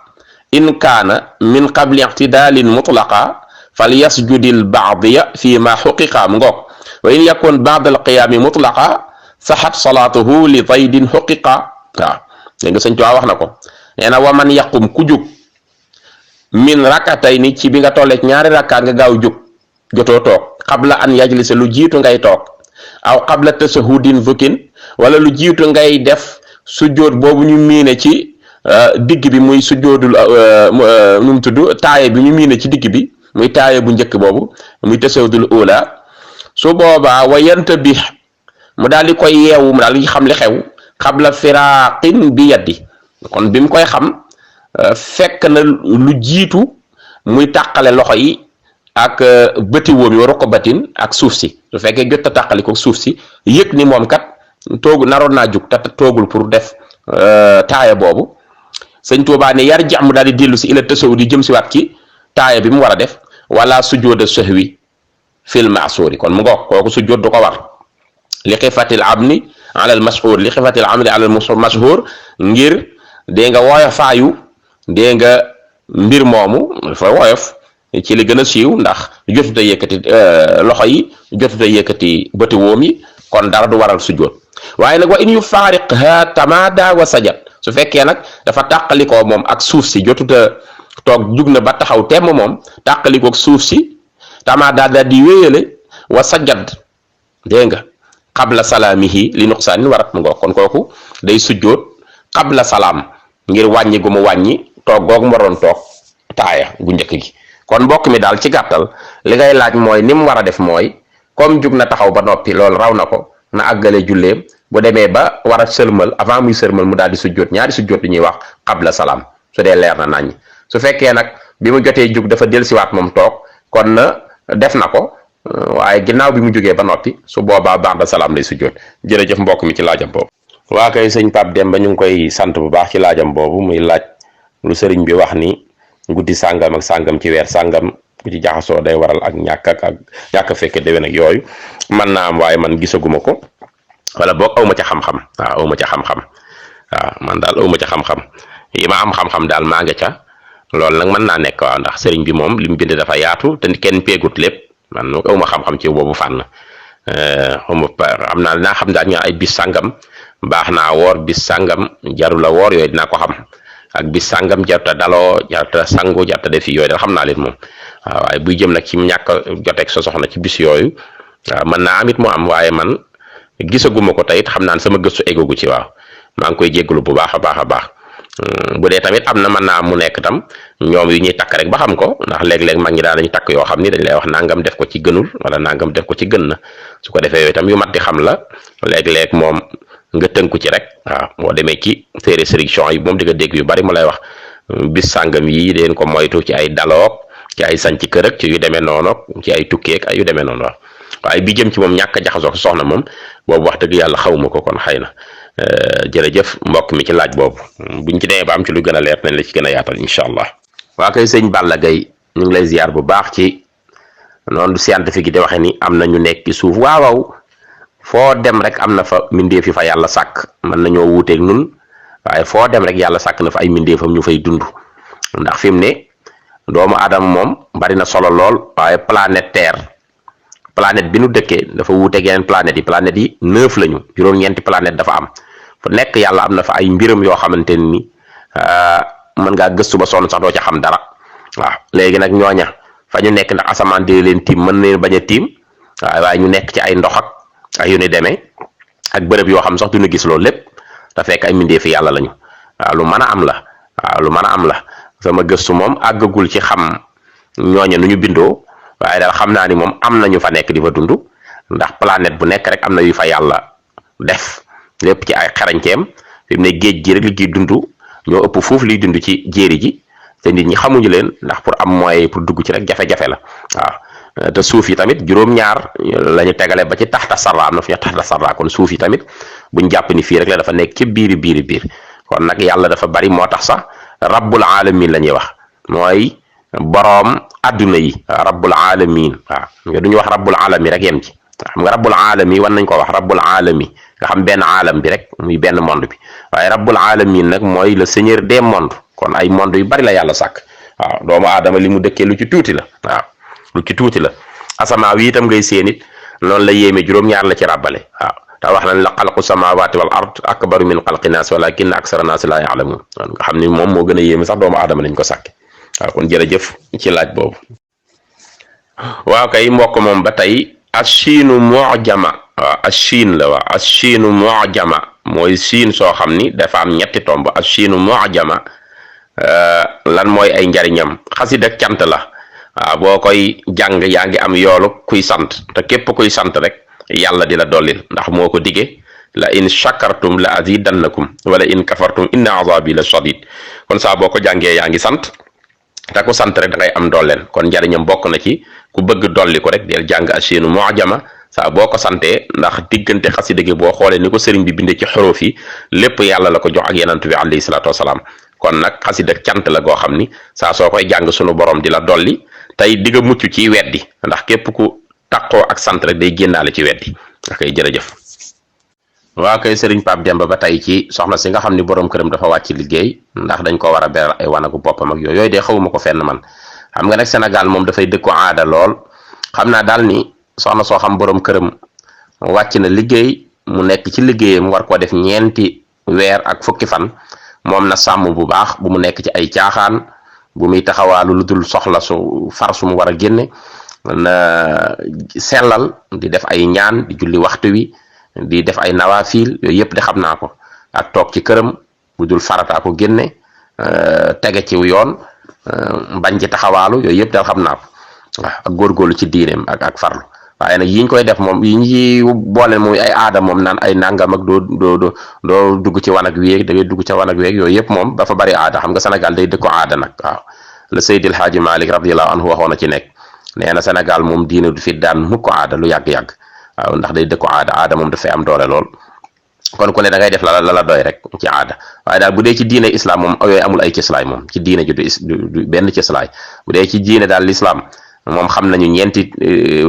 in kaana min qabli i'tidaalin mutlaqa falyasjudil ba'diya fi ma xuqiqa mu ngoog wa in yakun ba'da al qiyaami mutlaqa saxat salaatuhu li zaydin xuqiqa waaw dégg nga sëñ Tuubaa wax na ko nee na wa man yaqum ku jug min rakatayni ci bi nga tollee ñaari rakka nga gaaw jug jotoo toog qabla an yajlisa lu jiitu ngay toog aw qabla tashahudin dhukin wala lu jiitu ngay def sujjóot boobu ñu miine ci digg bi muy sujjóotul nu mu tudd taaye bi ñu miine ci digg bi muy taaye bu njëkk boobu muy tashahudul ula su boobaa wa yantabih mu daal di koy yeewu mu daal di xam li xew qabla firaqin bi yaddi kon bi mu koy xam fekk na lu jiitu muy tàqale loxo yi ak bëti wóom yi waru ko batin ak suuf si su fekkee jot a tàqali ko suuf si yëg ni moom kat toogu naroon naa jug te toogul pour def taaya boobu sëñ Tuubaa ne yar jax mu daal di dellu si ila tasawud di jëm si waat ci taaya bi mu war a def wala sujjóoda sahwi fil ma'suuri kon mu ngoog kooku sujjóot du ko war li xifatil amni ala al mashhur li xifatil amni ala al mashhur ngir dee nga woyofaayu dee nga mbir moomu dafa woyof ci li gën a siiw ndax jotut a yëkkati loxo yi jotut a yëkkati bëti wóom yi kon dara du waral sujjóot waaye nag wa in yufariqha tamada wa sajad su fekkee nag dafa tàqalikoo moom ak suuf si jotut a toog jug na ba taxaw temm moom tàqalikoo ak suuf si tamada daal di wéyale wa sajad dégg nga qabla salaamihi li nuqsaanin warat mu ngoog kon kooku day sujjóot qabla salaam ngir wàññi gu mu wàññi toog googu mu waroon toog taaya bu njëkk gi kon mbokk mi daal ci gàttal li ngay laaj mooy ni mu war a def mooy comme jug na taxaw ba noppi loolu raw na ko na àggale julleem bu demee ba war a sërmal avant muy sërmal mu daal di sujjóot ñaari sujjóot yu ñuy wax qabla salaam su dee leer na naññ su fekkee nag bi mu jotee jug dafa dellusiwaat moom toog kon na def na ko waaye ginnaaw bi mu jógee ba noppi su boobaa ba'da salaam lay sujjoot. jërëjëf mbokk mi ci laajam boobu. waa kay sëñ Pape Demba ñu ngi koy sant bu baax ci laajam boobu muy laaj lu sëriñ bi wax ni guddi sàngam ak sàngam ci weer sàngam ku ci jaxasoo day waral ak ñàkk fekke déwén ak yooyu man naa am waaye man gisaguma ko wala boog awma ca xam-xam waaw awma ca xam-xam waaw man daal awma ca xam-xam yi ma am xam-xam daal maa nga ca loolu nag mën naa nekk waaw ndax sëriñ bi moom li mu bind dafa yaatu te kenn peegut lépp man nag awma xam-xam ci boobu fànn xawma am naa xam daal ñu ay bis sàngam baax naa woor bis sàngam jarula woor yooyu dinaa ko xam ak bis sàngam jarta daloo jarta sangu jarta def yooyu daal xam naa leen moom waaw waaye buy jëm nag ci ñàkk joteeg sa soxna ci bis yooyu waaw mën naa amit mu am waaye man gisaguma ko teyit xam naa ne sama gëstu eggagu ci waaw maa ngi koy jéggalu bu baax a baax a baax bu dee tamit am na mën naa mu nekk tam ñoom yu ñuy takk rek ba xam ko ndax léeg-léeg mag ñi daal dañu takk yoo xam ni dañ lay wax nangam def ko ci gënul wala nangam def ko ci gën na su ko defee yooyu tam yu mat di xam la léeg-léeg moom nga tënku ci rek waaw boo demee ci téere sëriñ yi moom di nga dégg yu bari mu lay wax bis sàngam yi deen ko moytu ci ay daloog ci ay sanc kër ak ci yu demee noonu ci ay tukkeek ay yu demee noonu waaw waaye bi jëm ci moom ñàkk a jaxasoo soxna moom boobu wax dëgg yàlla xawma ko kon xëy na jërëjëf mbokk mi ci laaj boobu buñ ci demee ba am ci lu gën a leer nañ la ci gën a yaatal incha allah. waa kay sëñ Balla Gaye ñu ngi lay ziar bu baax ci noonu scientifique yi di waxe ni am na ñu nekk ci suuf waaw foo dem rek am na fa mindeef yi fa yàlla sàkk mën nañoo wuuteeg nun waaye foo dem rek yàlla sàkk na fa ay mindeefam ñu fay dund ndax fi mu ne doomu aadama moom bari na solo lool waaye planète Terre planète bi nu dëkkee dafa wuuteeg yeneen planètes yi 9 lañu juróom-ñeenti planète dafa am fu nekk yàlla am na fa ay mbiram yoo xamante ni mën ngaa gëstu ba sonn sax doo ca xam dara waaw léegi nag ñooña fa ñu nekk ndax asamaan di leen tiim mën leen bañ a tiim waaye ñu nekk ci ay ndox ak ay yu ni demee ak bërëb yoo xam sax duñu gis loolu lépp te fekk ay mbindeefi yàlla lañu waaw lu mën a am la waaw lu mën a am la sama gëstu moom àggagul ci xam ñooña nu ñu bindoo waaye daal xam naa ni moom am na ñu fa nekk di fa dund ndax planète bu nekk rek am na yu fa yàlla def lépp ci ay xarañteem fi mu ne géej gi rek li ciy dund ñoo ëpp foofu liy dund ci jéeri ji te nit ñi xamuñu leen ndax pour am moyen pour dugg ci rek jafe-jafe la waaw te suuf yi tamit juróom-ñaar la ñu tegale ba ci taxta sarra am na fu ñu taxta sarra kon suuf yi tamit buñ jàpp ni fii rek la dafa nekk ci biir kon nag yàlla dafa bari moo tax sax rabbul alamin la ñuy wax mooy boroom adduna yi rabbul alamin waaw nga duñu wax rabbul alami rek yem ci xam nga rabbul alami wan nañ ko wax rabbul alami nga xam benn alam bi rek muy benn monde bi waaye rabbul alamin nag mooy le seigneur des mondes kon ay monde yu bari la yàlla sàkk waaw doomu aadama li mu dëkkee lu ci tuuti la waaw lu ci tuuti la asamaa wi itam ngay seen it noonu la yéeme juróom-ñaar la ci ràbbale waaw te wax nañ la xalqu samawati wal ard akbaru min xalqi naas walakin aksara naas la yaalamun nga xam ni moom moo gën a yéeme sax doomu aadama lañ ko sàkke waaw kon jërëjëf ci laaj boobu. waaw kay mbokk moom ba tey ashiinu mujama waaw ashiin la waaw ashiinu mujama mooy siin soo xam ni dafa am ñetti tomb ashiinu mujama lan mooy ay njariñam xasida ak cant la waaw boo koy jàng yaa ngi am yoolu kuy sant te képp kuy sant rek yàlla di la dollil ndax moo ko dige la in shakartum la azidannakum wala in kafartum inna azabi la shadid kon saa boo ko jàngee yaa ngi sant te ku sant rek da ngay am dolleen kon njariñam bokk na ci ku bëgg dolli ko rek del jàng ashiinu mujama saa boo ko santee ndax diggante xasida gi boo xoolee ni ko sëriñ bi bindee ci xuruf yi lépp yàlla la ko jox ak yenant bi alayhi salaatu wasalaam kon nag xasida cant la goo xam ni saa soo koy jàng sunu borom di la dolli tey di nga mucc ci weddi ndax képp ku taqoo ak sant rek day génnaale ci weddi akay jërëjëf. waa kay sëriñ Pape Demba ba tey ci soxna si nga xam ni borom këram dafa wàcc liggéey ndax dañ ko war a beral ay wanagu boppam ak yooyu de xawuma ko fenn man xam nga nag Sénégal moom dafay dëkku aada lool xam naa daal ni soxna soo xam borom këram wàcc na liggéey mu nekk ci liggéeyam war koo def ñeenti weer ak fukki fan moom na sàmm bu baax bu mu nekk ci ay caaxaan bu muy taxawaalu lu dul soxla su far su mu war a génne na sellal di def ay ñaan di julli waxtu wi di def ay nawaafil yooyu yëpp de xam naa ko ak toog ci këram bu dul farataa ko génne tege ci yoon bañ ci taxawaalu yooyu yëpp daal xam naa ko waaw ak góorgóorlu ci diineem ak farlu waaye nag yiñ koy def moom yi ñi boole moom ay aada moom naan ay nangam ak doo dugg ci wanag weeg da ngay dugg ca wanag weeg yooyu yëpp moom dafa bari aada xam nga Sénégal day dëkko aada nag waaw la Seydil Haaji Malik radiyallahu anhu waxoon na ci nekk nee na Sénégal moom diine du fi daan mukk aada lu yàgg-yàgg waaw ndax day dëkku aada moom dafay am doole lool kon ku ne da ngay def la la doy rek ci aada waaye daal bu dee ci diine islam moom yooyu amul ay cëslaay moom ci diine ju du benn cëslaay bu dee ci diine daal l'islam moom xam nañu ñeenti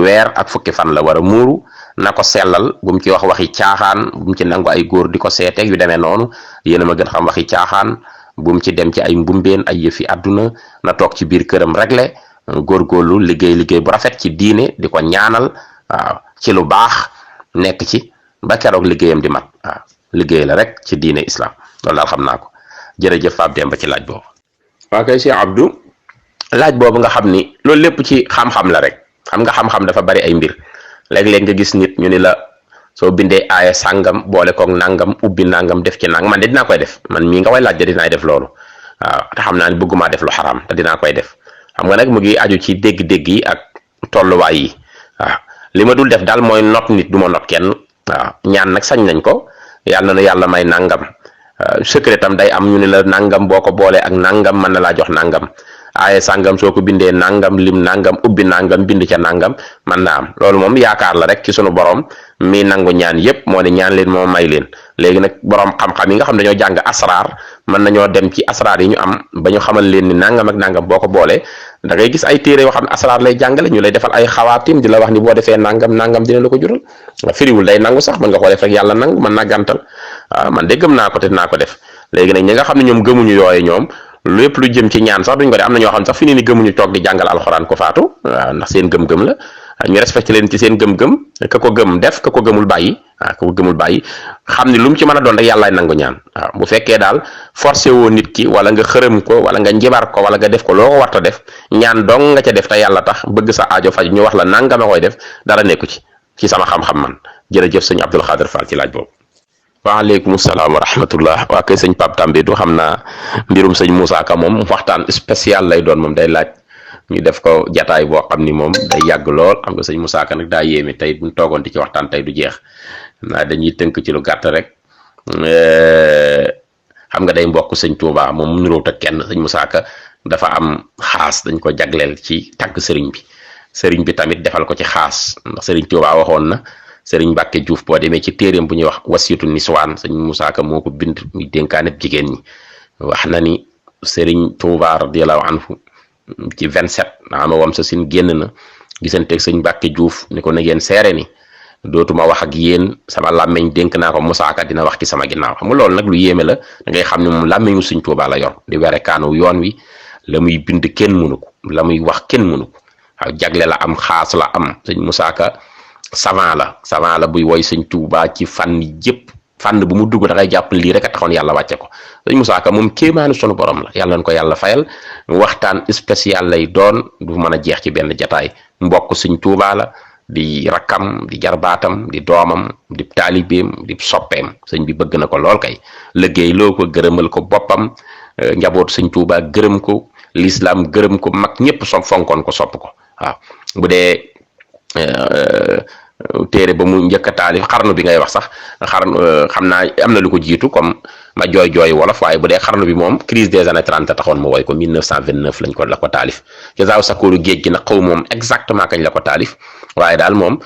weer ak fukki fan la war a muuru na ko sellal bu mu ci wax waxi caaxaan bu mu ci nangu ay góor di ko seeteeg yu demee noonu yéen a ma gën xam waxi caaxaan bu mu ci dem ci ay mbumbeen ay yëfi àdduna na toog ci biir këram réglé góorgóorlu liggéey bu rafet ci diine di ko ñaanal waaw ci lu baax nekk ci ba keroog liggéeyam di mat waaw liggéey la rek ci diine islam loolu daal xam naa ko jërëjëf Pape Demba ci laaj boobu. waa kay Cheikh Abdou laaj boobu nga xam ni loolu lépp ci xam-xam la rek xam nga xam-xam dafa bari ay mbir léeg-léeg nga gis nit ñu ni la soo bindee aaya sàngam boole koog nangam ubbi nangam def ci nangam man de dinaa koy def man mii nga koy laaj de dinaay def loolu waaw te xam naa ni bëggumaa def lu xaraam te dinaa koy def xam nga nag mu ngi aju ci dégg-dégg yi ak tolluwaay yi waaw li ma dul def daal mooy not nit du ma not kenn waaw ñaan nag sañ nañ ko yàlla na yàlla may nangam secret tam day am ñu ne la nangam boo ko boolee ak nangam mën na laa jox nangam aaye sàngam soo ko bindee nangam lim nangam ubbi nangam bind ca nangam mën naa am loolu moom yaakaar la rek ci sunu borom mi nangu ñaan yépp moo ne ñaan leen moo may leen léegi nag borom xam-xam yi nga xam dañoo jàng asraar mën nañoo dem ci asraar yi ñu am ba ñu xamal leen ni nangam ak nangam boo ko boolee da ngay gis ay téere yoo xam ne asraar lay jàngale ñu lay defal ay xawaatim di la wax ni boo defee nangam dina la ko jural firiwul day nangu sax mën nga ko def rek yàlla nangu mën naa gàntal waaw man de gëm naa ko te dinaa ko def léegi nag ñi nga xam ne ñoom gëmuñu yooyu ñoom lépp lu jëm ci ñaan sax duñ ko def am na ñoo xam sax fi ni gëmuñu toog di jàngal alxuraan ko faatu waaw ndax seen gëm-gëm la ñu respecté leen ci seen gëm-gëm ka ko gëm def ka ko gëmul bàyyi waaw ka ko gëmul bàyyi xam ni lu mu ci mën a doon rek yàllaay nangu ñaan waaw bu fekkee daal forcé woo nit ki wala nga xërëm ko wala nga njibar ko wala nga def ko loo ko warta def ñaan dong nga ca def te yàlla tax bëgg sa aajo faj ñu wax la nanga ma koy def dara nekku ci sama xam-xam man jërëjëf sëñ Abdul Xaadir Fall ci laaj boobu. waaleykum salaam wa rahmatullah waa kay sëñ Pape Tambédou xam naa mbirum sëñ Moussa Ka moom waxtaan spécial lay doon moom day laaj ñu def ko jataay boo xam ni moom day yàgg lool xam nga sëñ Moussa Ka nag daa yéeme tey buñ toogoon di ci waxtaan tey du jeex naa dañuy tënk ci lu gàtt rek xam nga day mbokk sëñ Touba moom niroowut ak kenn sëñ Moussa Ka dafa am xaas dañ ko jagleel ci tàgg sëriñ bi tamit defal ko ci xaas ndax sëriñ Touba waxoon na sëriñ Mbàkke Diouf boo demee ci téeréem bu ñuy wax wasiitu niswaan sëñ Moussa Ka moo ko bind muy dénkaaneb jigéen ñi wax na ni sëriñ Touba radiyallahu anhu ci 27 ama wam sa sin génn na gisanteeg sëñ Mbàkke Diouf ni ko na ngeen seere ni dootuma wax ak yéen sama làmmeñ dénk naa ko Moussa Ka dina wax ci sama ginnaaw xam nga loolu nag lu yéeme la da ngay xam ne moom làmmeñu sëñ Touba la yor di were kaanu yoon wi la muy bind kenn mënu ko la muy wax kenn mënu ko waaw jagle la am xaas la am sëñ Moussa Ka savant la buy woy sëñ Touba ci fànn yëpp fànn bu mu dugg da ngay jàpp lii rek a taxoon yàlla wàcce ko sëñ Moussa Ka moom kéemaanu sunu borom la yàlla na ko yàlla fayal waxtaan spécial lay doon du mën a jeex ci benn jataay mbokk sëñ Touba la di rakkam di jarbaatam di doomam di taalibeem di soppeem sëñ bi bëgg na ko lool kay liggéey loo ko gërëmal ko boppam njaboot sëñ Touba gërëm ko l'islam gërëm ko mag ñëpp fonkoon ko sopp ko waaw bu dee téere ba mu njëkk a taalif xarnu bi ngay wax sax xam naa am na lu ko jiitu comme ma jooy wolof waaye bu dee xarnu bi moom crise des années 30 taxoon mu woy ko 1929 la ko taalif Jazaaw Sakooru géej gi nag xaw moom exactement kañ la ko taalif waaye daal moom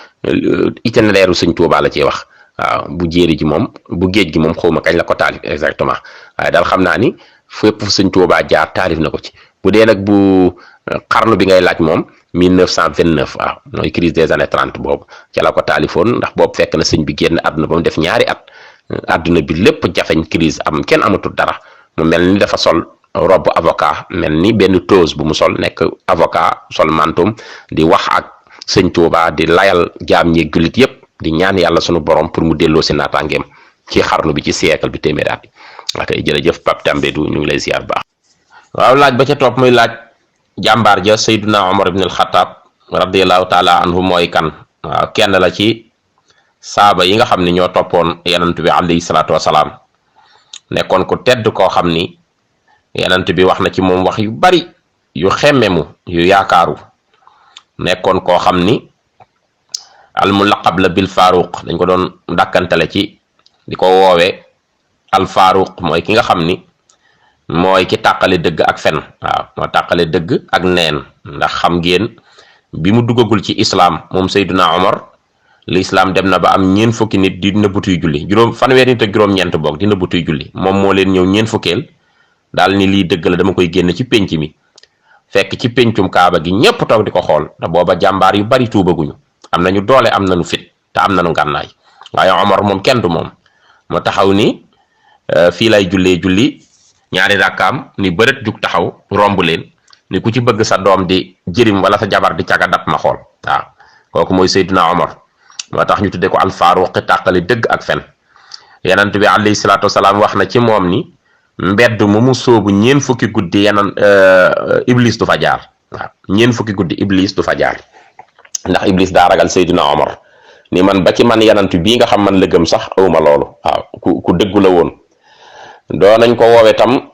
itinéraire sëñ Tuubaa la ciy wax waaw bu jéeri ji moom bu géej gi moom xaw ma kañ la ko taalif exactement waaye daal xam naa ni fépp sëñ Tuubaa jaar taalif na ko ci bu dee nag bu xarnu bi ngay laaj moom 1929 waaw mooy crise des années 30 boobu ca la ko taalifoon ndax boobu fekk na sëñ bi génn àdduna ba mu def ñaari at àdduna bi lépp jafeñ crise am kenn amatul dara mu mel ni dafa sol robe avocat mel ni benn toos bu mu sol nekk avocat sol mantum di wax ak sëñ Tuubaa di layal jaam ñi jullit yépp di ñaan yàlla sunu borom pour mu delloo si naataangeem ci xarnu bi ci siècle bi téeméeri at bi ok jërëjëf Pape Tambédou ñu ngi lay ziar baax. waaw laaj ba ca topp muy laaj jàmbaar ja Seydina Omar ibn al-Khattab radiyallahu taala anhu mooy kan waaw kenn la ci saaba yi nga xam ne ñoo toppoon yenant bi alayhi salaatu wasalaam nekkoon ku tedd koo xam ni yenant bi wax na ci moom wax yu bari yu xemmemu yu yaakaaru nekkoon koo xam ni al mulaqab la bil Faruq dañ ko doon dàkkantale ci di ko woowee al Faruq mooy ki nga xam ni mooy ki tàqale dëgg ak fen waaw moo tàqale dëgg ak neen ndax xam ngeen bi mu duggagul ci islam moom Seydina Omar l'islam dem na ba am ñeen fukki nit di nëbbutuy julli fanweeri nit ak juróom-ñeent boog di nëbbutuy julli moom moo leen ñëw ñeen fukkeel daal ni lii dëgg la dama koy génn ci pénc mi fekk ci péncum kaaba gi ñépp toog di ko xool te booba jàmbaar yu bari tuubaguñu am nañu doole am nañu fit te am nañu ngànnaay waaye Omar moom kenn du moom moo taxaw ni fii lay julli ñaari rakkaam ni bërët jug taxaw romb leen ni ku ci bëgg sa doom di jërim wala sa jabar di caga dab ma xool waaw kooku mooy Seydina Omar moo tax ñu tuddee ko alfaaruq tàqali dëgg ak fen yenant bi alayhi salaatu wasalaam wax na ci moom ni mbedd mu soobu ñeen fukki guddi iblis du fa jaar waaw ñeen fukki guddi iblis du fa jaar ndax iblis daa ragal Seydina Omar ni man ba ci man yenant bii nga xam man la gëm sax awma loolu waaw ku dëggu la woon doo nañ ko woowe tam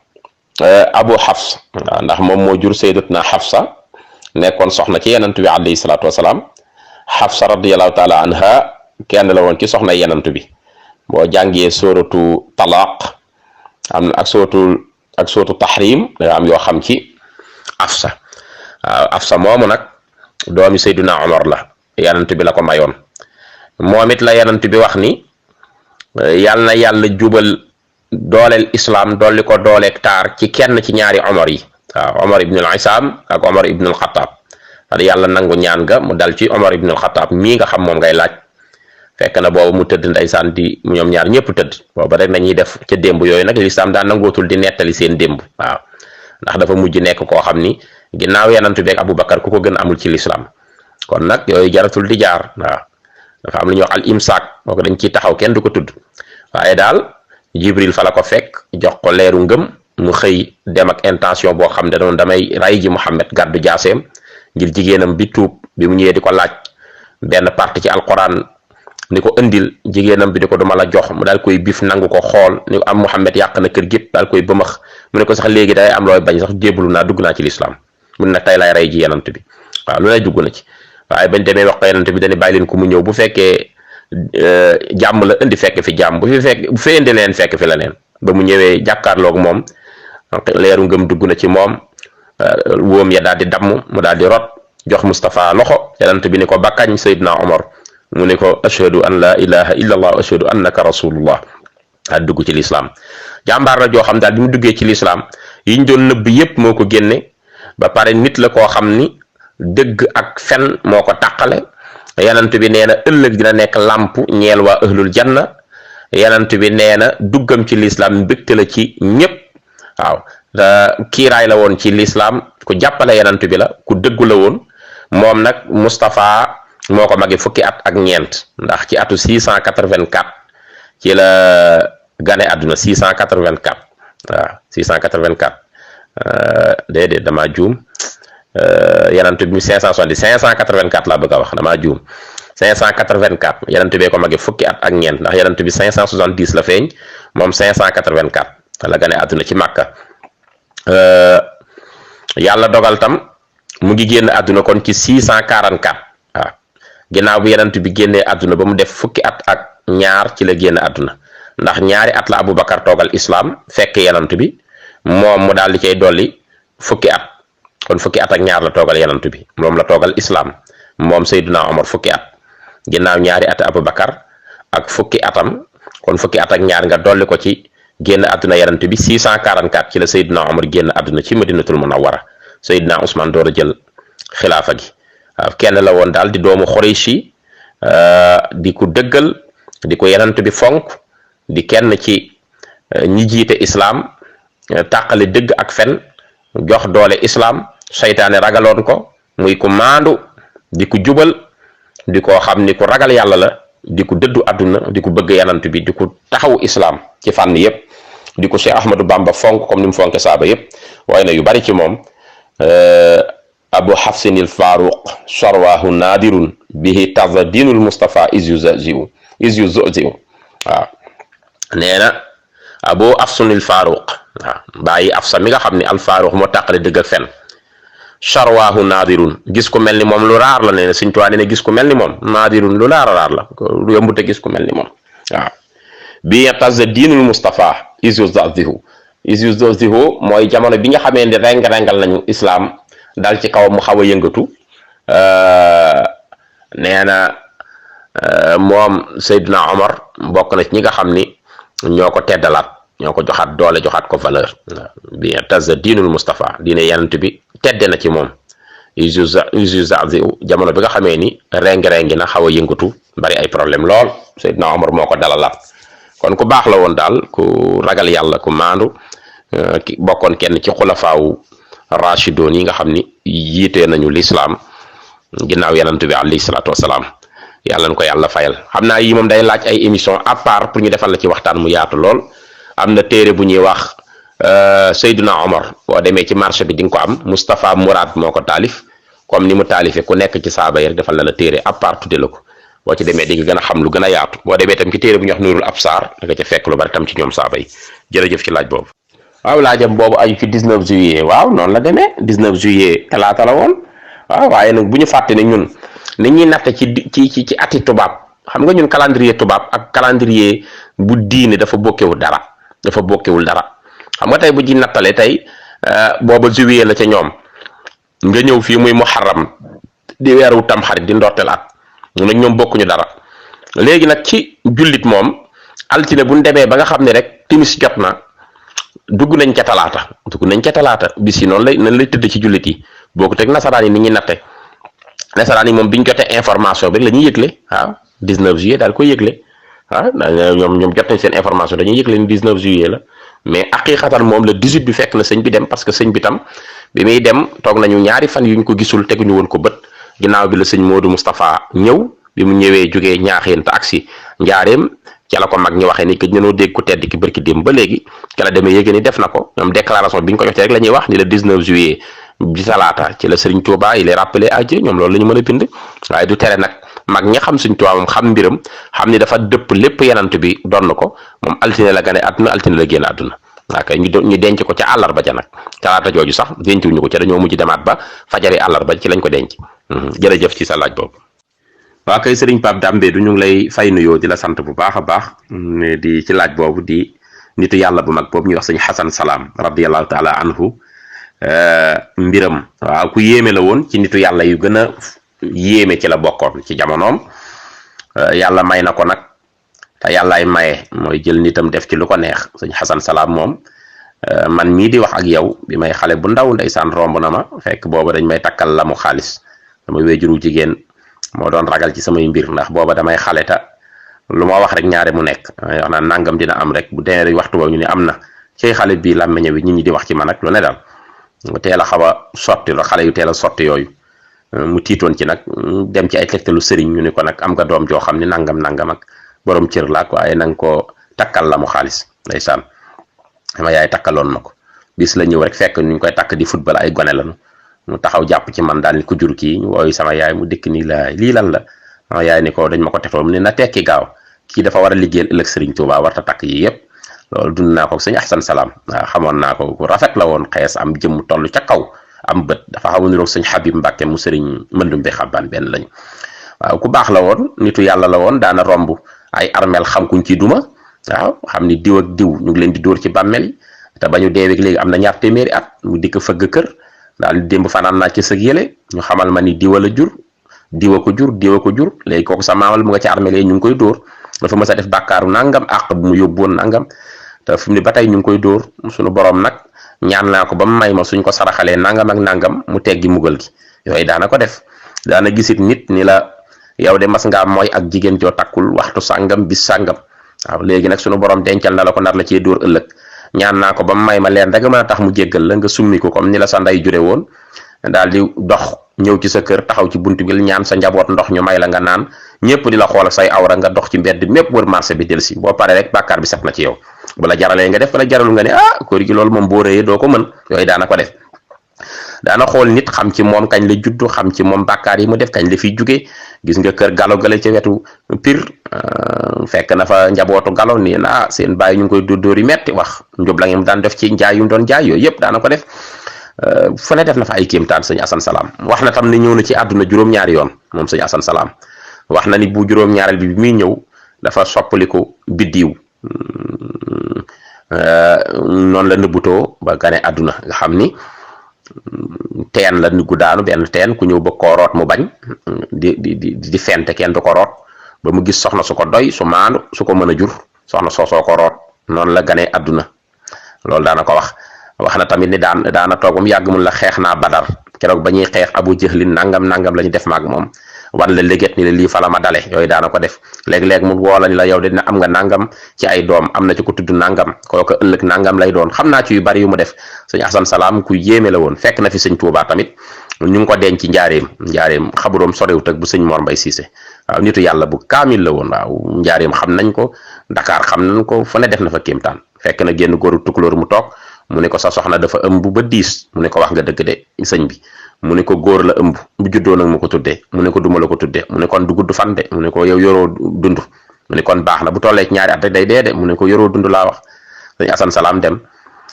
Abu Hafs waaw ndax moom moo jur Sayyidatuna Hafsa nekkoon soxna ci yenant bi alayhi salaatu wasalaam Hafsa radiyallahu taala anha kenn la woon ci soxna yenant bi boo jàngee sóoratu talaaq am na ak sóoratu tahrim da am yoo xam ci Hafsa waaw Hafsa moomu nag doomi Seydina Omar la yenant bi la ko mayoon moom it la yenant bi wax ni yàlla na yàlla jubal dooleel islam dolli ko dooleeg taar ci kenn ci ñaari Omar yi waaw Omar ibn al-Isam ak Omar ibn al-Khattab yàlla nangu ñaan nga mu dal ci Omar ibn al-Khattab mii nga xam moom ngay laaj fekk na boobu mu tëdd ndeysaan di ñoom ñaar ñëpp tëdd booba rek nañuy def ca démb yooyu nag lislaam daa nangootul di nettali seen démb waaw ndax dafa mujj nekk koo xam ni ginnaaw yenantu beeg Aboubacar ku ko gën amul ci lislaam kon nag yooyu jaratul di jaar waaw dafa am lu ñuy wax al imsaak moo ko dañ ciy taxaw kenn du ko tudd waaye daal Jibril fa la ko fekk jox ko leeru ngëm mu xëy dem ak intention boo xam ne doon damay ray ji Muhammad gàddu jaaseem ngir jigéenam bi tuub bi mu ñëwee di ko laaj benn partie ci alquran ni ko indil jigéenam bi di ko duma la jox mu daal koy bif nangu ko xool ni ko am Muhammad yàq na kër gépp daal koy bëmax mu ne ko sax léegi day am looy bañ sax jébbalu naa dugg naa ci lislaam mun nag tey lay rey ji yenant bi waaw lu lay dugg na ci waaye bañ demee wax ko yenant bi dañu bàyyi leen ko mu ñëw bu fekkee jàmm la indi fekk fi jàmm bu fi indi leen fekk fi la leen ba mu ñëwee jàkkaarloog moom leeru ngëm dugg na ci moom wóom ya daal di damm mu daal di rot jox Moustapha loxo yenant bi ni ko bakkañ Seydina Omar mu ne ko ashhadu an la ilaha illa allah ashhadu annaka rasulullah daal dugg ci lislaam jàmbaar la joo xam daal bi mu duggee ci lislaam yiñ doon nëbb yépp moo ko génne ba pare nit la koo xam ni dëgg ak fen moo ko tàqale yanant bi nee na ëllëg dina nekk làmp ñeel waa ahlul janna yanant bi nee na duggam ci lislaam mbégte la ci ñépp waaw kiiraay la woon ci lislaam ku jàppale yanant bi la ku dëggu la woon moom nag Moustapha moo ko magi fukki at ak ñeent ndax ci atu 684 ci la gane àdduna 684 waaw 684 déedéet damaa juum yanant bi 584 laa bëgg a wax damaa juum 584 yanant bee ko magi fukki at ak ñeent ndax yanant bi 570 la feeñ moom 584 la gane àdduna ci Màkka yàlla dogal tam mu ngi génn àdduna kon ci 644 waaw ginnaaw bu yenant bi génnee àdduna ba mu def fukki at ak ñaar ci la génn àdduna ndax ñaari at la Aboubacar toogal islam fekk yenant bi moom mu daal di cay dolli fukki at kon fukki at ak ñaar la toogal yenant bi moom la toogal islam moom Seydina Omar fukki at ginnaaw ñaari at Aboubacar ak fukki atam kon fukki at ak ñaar nga dolli ko ci génn àdduna yenant bi 644 ci la Seydina Omar génn àdduna ci Madinatul Munawwara Seydina Ousmane door a jël xilaafa gi waaw kenn la woon daal di doomu Xurayshi di ko dëggal di ko yenant bi fonk di kenn ci ñi jiite islam tàqale dëgg ak fen jox doole islam seytaane ragaloon ko muy ku maandu di ko jubal di ko xam ni ku ragal yàlla la di ko dëddu àdduna di ko bëgg yenant bi di ko taxaw islam ci fànn yépp di ko Cheikh Ahmadou Bamba fonk comme ni mu fonke saaba yépp waaye na yu bari ci moom Abu Hafsin il Faruq sharwahu nadirun bihi taza dinul Mustafa is yu zoziu waaw nee na Abu Hafsin il Faruq waaw bàyyi Afsa mi nga xam ne al Faruq moo tàqale dëgg ak fen sharwahu nadirun gis ku mel ni moom lu raar la nee na Sëñ Tuubaa nee na gis ku mel ni moom nadirun lu raar la lu yombute gis ku mel ni moom waaw bi taza dinul Mustafa is yu zoziu mooy jamono bi nga xamee ne reng-rengal nañu islam dal ci kaw mu xaw a yëngatu nee na moom Seydina Omar bokk na ci ñi nga xam ni ñoo ko teddalaat ñoo ko joxaat doole joxaat ko valeur bi tasa diinul Mustafa diine yanant bi tedde na ci moom usuzazi jamono bi nga xamee ni rengi na xaw a yëngatu bari ay problème lool Seydina Omar moo ko dalalaat kon ku baax la woon daal ku ragal yàlla ku maandu bokkoon kenn ci xulafaawu rachidoon yi nga xam ni yiitee nañu lislaam ginnaaw yanant bi alayhi salaatu wasalaam yàlla na ko yàlla fayal xam naa yi moom day laaj ay émission à part pour ñu defal la ci waxtaan mu yaatu lool am na téere bu ñuy wax Seydina Omar boo demee ci marché bi di nga ko am Moustapha Mourad moo ko taalif comme ni mu taalifee ku nekk ci saaba yi rek defal na la téere à part tudde la ko boo ci demee di nga gën a xam lu gën a yaatu boo demee tam ci téere bu ñuy wax Nuurul Absaar da nga ca fekk lu bari tam ci ñoom saaba yi jërëjëf ci laaj boobu. waaw laajam boobu aju ci 19 juillet waaw noonu la demee 19 juillet talaata la woon waaw waaye nag bu ñu fàtte ne ñun ni ñuy natte ci ati tubaab xam nga ñun calendrier tubaab ak calendrier bu diine dafa bokkewul dara xam nga tey bu ji nattale tey booba juillet la ca ñoom nga ñëw fii muy muharram di weeru tamxarit di ndorteel at nag ñoom bokkuñu dara léegi nag ci jullit moom altine bu ñu demee ba nga xam ne rek timis jot na dugg nañ ca talaata bis yi noonu lay tëdd ci jullit yi boo ko teg nasaraan yi ni ñuy natte nasaraan yi moom bi ñu jotee information bi rek la ñuy yëgle waaw 19 juillet daal koy yëgle waaw ñoom jot nañ seen information dañuy yëgle ni 19 juillet la mais haqiqatan moom le 18 bi fekk na sëñ bi dem parce que sëñ bi tam bi muy dem toog nañu ñaari fan yu ñu ko gisul teguñu woon ko bët ginnaaw bi la sëñ Modou Moustapha ñëw bi mu ñëwee jógee ñaaxeen te agsi njaareem ca la ko mag ñi waxee ni que ñënoo dégg ku tedd ki bërki dem ba léegi ca la demee yéege ni def na ko ñoom déclaration bi ñu ko joxee rek la ñuy wax ni le 19 juillet bi talaata ci la Serigne Touba il est rappelé à Dieu ñoom loolu la ñu mën a bind waaye du tere nag mag ñi xam Serigne Touba moom xam mbiram xam ni dafa dëpp lépp yenant bi doon na ko moom altine la gane àdduna altine la génn àdduna waa kay ñu denc ko ca àllarba ja nag talaata jooju sax dencuñu ko ca dañoo mujj demaat ba fajari àllarba ci lañ ko denc jërëjëf ci sa laaj boobu. waa kay Serigne Pape Dambé du ñu ngi lay fay nuyoo di la sant bu baax a baax di ci laaj boobu di nitu yàlla bu mag boobu ñuy wax sëñ Xasan Salaam radiyallahu taala anhu mbiram waaw ku yéeme la woon ci nitu yàlla yu gën a yéeme ci la bokkoon ci jamonoom yàlla may na ko nag te yàllaay maye mooy jël nitam def ci lu ko neex sëñ Xasan Salaam moom man mii di wax ak yow bi may xale bu ndaw ndeysaan romb na ma fekk booba dañ may takkal la mu xaalis damay wéjuru jigéen moo doon ragal ci samay mbir ndax booba damay xale ta lu ma wax rek ñaare mu nekk wax naa nangam dina am rek bu demee rek waxtu boobu ñu ne am na ci xale bii làmmeñe bi nit ñi di wax ci man ak lu ne daal mu teel a xaw a sotti la xale yu teel a sotti yooyu mu tiitoon ci nag dem ci ay tegtalu sëriñ ñu ni ko nag am nga doom joo xam ne nangam ak borom cër la waaye na nga ko takkal la mu xaalis ndeysaan sama yaay takkaloon ma ko bis la ñëw rek fekk ñu koy takk di football ay gone lañu mu taxaw jàpp ci man daal ni ku jur kii ñu wooyu sama yaay mu dikk nii la lii lan la sama yaay ni ko dañ ma ko tefoon mu ne na tekki gaaw kii dafa war a liggéeyal ëllëg Serigne Touba war ta takk yi yëpp loolu dund naa ko sëñ Ahsan Salaam waaw xamoon naa ko ku rafet la woon xees am jëmm toll ca kaw am bët dafa xaw a niroog sëñ Habib Mbacke mu Serigne Mëndum bi xabbaan benn lañu waaw ku baax la woon nitu yàlla la woon daana romb ay armel xam kuñ ci duma waaw xam ni diw ak diw ñu ngi leen di dóor ci bàmmeel yi te ba ñu deewee léegi am na ñaar téeméeri at mu dikk fëgg kër daal di démb fanaan naa ci sëg yële ñu xamal ma ni diwa la jur diwa ko jur léegi kooku sa maamal mu nga ci armeel yi ñu ngi koy dóor dafa mës a def bàkkaaru nangam àq bu mu yóbbuwoon nangam te fi mu ne ba tey ñu ngi koy dóor suñu borom nag ñaan naa ko ba mu may ma suñ ko saraxalee nangam ak nangam mu teggi mugal gi yooyu daana ko def daana gisit nit ni la yow de mas ngaa mooy ak jigéen joo takkul waxtu sàngam bis sàngam waaw léegi nag suñu borom dencal na la ko nar la cee dóor ëllëg ñaan naa ko ba mu may ma leen rek mën a tax mu jéggal la nga summi ko comme ni la sa nday jure woon daal di dox ñëw ci sa kër taxaw ci buntu bi ñaan sa njaboot ndox ñu may la nga naan ñëpp di la xool say awra nga dox ci mbedd mépp wër marché bi del si boo paree rek bàkkaar bi set na ci yow bu la jaralee nga def bu la jarul nga ne koor gi loolu moom boo rëyee doo ko mën yooyu daana ko def daana xool nit xam ci moom kañ la juddu xam ci moom bàkkaar yi mu def kañ la fiy jugee gis nga kër galo gale ca wetu Pire fekk na fa njabootu galo nii na seen bàyyi ñu ngi koy dóor yi metti wax njub la ngeen daan def ci njaay yu mu doon jaay yooyu yëpp daana ko def fu ne def na fa ay kéemtaan sëñ Asan Salaam wax na tam ni ñëw na ci àdduna juróom-ñaari yoon moom sëñ Asan Salaam wax na ni bu juróom-ñaareel bi muy ñëw dafa soppaliku biddiw noonu la nëbbutoo ba gane àdduna nga xam ni teen la gu daanu benn teen ku ñëw ba koo root mu bañ di fente kenn du ko root ba mu gis soxna su ko doy su maandu su ko mën a jur soxna soosoo ko root noonu la ganee àdduna loolu daana ko wax na tamit ni daana toog ba mu yàgg mun la xeex naa Badar keroog ba ñuy xeex Abu Jahlin nangam la ñu def maag moom wan la léget ni la lii fa la ma dale yooyu daana ko def léeg-léeg mu woola ni la yow dina am nga nangam ci ay doom am na ci ko tudd nangam kooku ëllëg nangam lay doon xam naa ci yu bari yu mu def sëñ Asan Salaam ku yéeme la woon fekk na fi sëñ Tuubaa tamit ñu ngi ko denc ci njaareem xaburoom sorewut ak bu sëñ Mor Mbay Siise waaw nitu yàlla bu kaamil la woon waaw njaareem xam nañ ko Dakar xam nañ ko fu ne def na fa kéemtaan fekk na génn góoru tukulóor mu toog mu ne ko sa soxna dafa ëmb ba 10 mu ne ko wax nga dëgg de sëñ bi mu ne ko góor la ëmb bu juddoo nag ma ko tuddee mu ne ko duma la ko tuddee mu ne kon du gudd fan de mu ne ko yow yoroo dund mu ne kon baax na bu tollee ci ñaari at rek day dee de mu ne ko yoroo dund laa wax sëñ Asan Salaam dem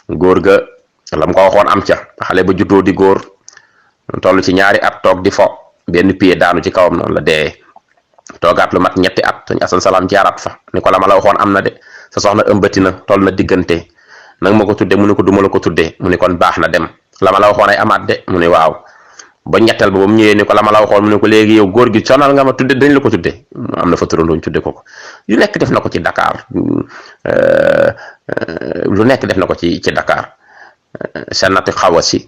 góor ga la mu ko waxoon am ca xale ba juddoo di góor toll ci ñaari at toog di fo benn pied daanu ci kawam noonu la dee toogaat lu mat ñetti at sëñ Asan Salaam jaaraat fa ni ko la ma la waxoon am na de sa soxna ëmbati na toll na diggante nag ma ko tuddee mu ne ko duma la ko tuddee mu ne kon baax na dem la ma la waxoon ay amaat de mu ne waaw ba ñetteel ba mu ñëwee ni ko la ma la waxoon mu ne ko léegi yow góor gi sonal nga ma tudde dañ la ko tudde am na fa turandooñ tudde ko yu nekk def na ko ci Dakar lu nekk def na ko ci Dakar Sanata Xawasi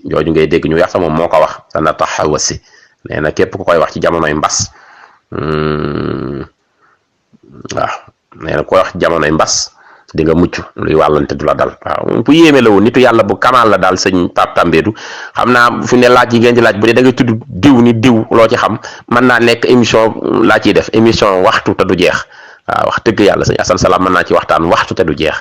jooju ngay dégg ñu wax sa moom moo ko wax Sanata Xawasi nee na képp ku koy wax ci jamonoy mbas waaw nee na koy wax ci jamonoy mbas di nga mucc luy wàllante du la dal waaw bu yéeme la woon nitu yàlla bu kamal la daal sëñ Pape Tambédou xam naa fi ne laaj yi ngeen di laaj bu dee da ngay tudd diw ni diw loo ci xam mën naa nekk émission laa ciy def émission waxtu te du jeex waaw wax dëgg yàlla sëñ Asan Salaam mën naa ci waxtaan waxtu te du jeex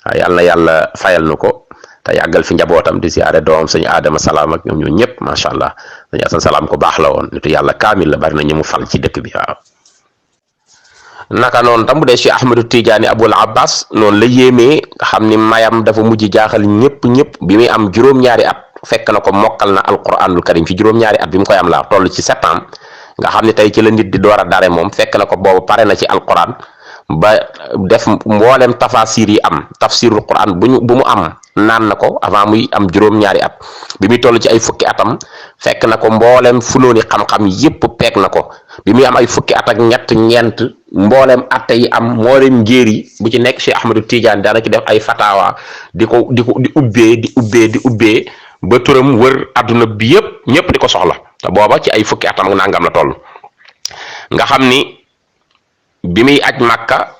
waaw yàlla na yàlla fayal nu ko te yàggal fi njabootam di siyaare doomam sëñ Adama Salaam ak ñoom ñoo ñëpp macha allah sëñ Asan Salaam ko baax la woon nitu yàlla kaamil la bari na ñu mu fal ci dëkk bi waaw. naka noonu tam bu dee Cheikh Ahmadou Tidiane Aboul Abbas noonu la yéemee xam ni mayam dafa mujj jaaxal ñëpp bi muy am juróom-ñaari at fekk na ko mokkal na alquranul karim ci juróom-ñaari at bi mu koy am laa toll ci 7 ans nga xam ne tey ci la nit di door a dare moom fekk na ko boobu pare na ci alquran ba def mboolem tafasir yi am tafsirul quran bu mu am naan na ko avant muy am juróom-ñaari at bi muy toll ci ay fukki atam fekk na ko mboolem funooni xam-xam yépp peeg na ko bi muy am ay fukki at ak ñeent mboolem atte yi am mboolem njéer yi bu ci nekk Cheikh Ahmadou Tidiane daana ci def ay fatawa di ubbee ba turam wër adduna bi yépp ñëpp di ko soxla te booba ci ay fukki atam ak nangam la toll nga xam ni bi muy aj Màkka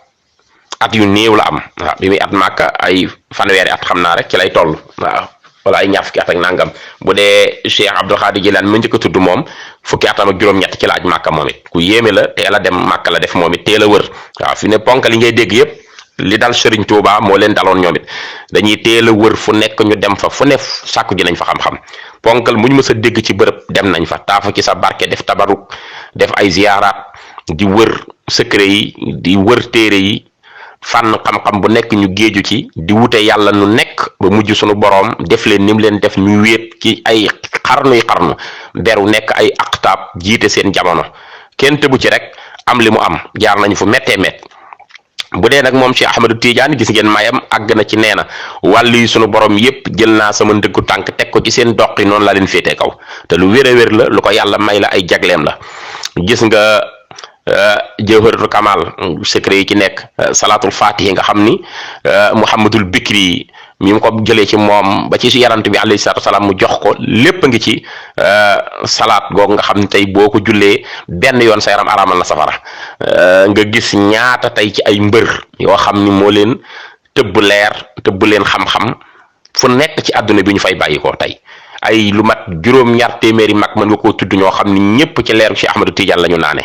at yu néew la am waaw bi muy at Màkka ay fanweeri at xam naa rek ci lay toll waaw wala ay ñaar fukki at ak nangam bu dee Cheikh Abdul Xaadir Jilaan mu njëkk a tudd moom fukki atam ak juróom-ñett ci la aj Màkka moom it ku yéeme la teel a dem Màkka la def moom it teel a wër waaw fi ne ponk li ngay dégg yëpp li dal Serigne Touba moo leen daloon ñoom it dañuy teel a wër fu nekk ñu dem fa fu ne sàkku ji nañ fa xam-xam ponkal mu ñu mës a dégg ci bërëb dem nañ fa taafa ci sa barke def tabaruk def ay ziyaaraat di wër secret yi di wër téere yi fànn xam-xam bu nekk ñu géeju ci di wute yàlla nu nekk ba mujj sunu boroom def leen ni mu leen def ñu wéet ci ay xarnuy xarnu beru nekk ay aqtaab jiite seen jamono kenn tëbu ci rek am li mu am jaar nañu fu méttee mett bu dee nag moom Cheikh Ahmadou Tidiane gis ngeen mayam àgg na ci nee na wàll yi sunu borom yépp jël naa sama ndëggu tànk teg ko ci seen doq yi noonu laa leen féetee kaw te lu wér a wér la lu ko yàlla may la ay jagleem la gis nga jawharatul kamal secret yi ci nekk salatul fatih nga xam ni Muhammadul Bikri mi mu ko jëlee ci moom ba ci yarant bi alayhi salaatu wasalaam mu jox ko lépp a ngi ci salaat googu nga xam ne tey boo ko jullee benn yoon sa yaram araamal na safara nga gis ñaata tey ci ay mbër yoo xam ni moo leen tëbb leer tëbb leen xam-xam fu nekk ci àdduna bi ñu fay bàyyi ko tey ay lu mat juróom-ñaar téeméeri mag mën nga koo tudd ñoo xam ni ñëpp ci leeru Cheikh Ahmadou Tidiane la ñu naane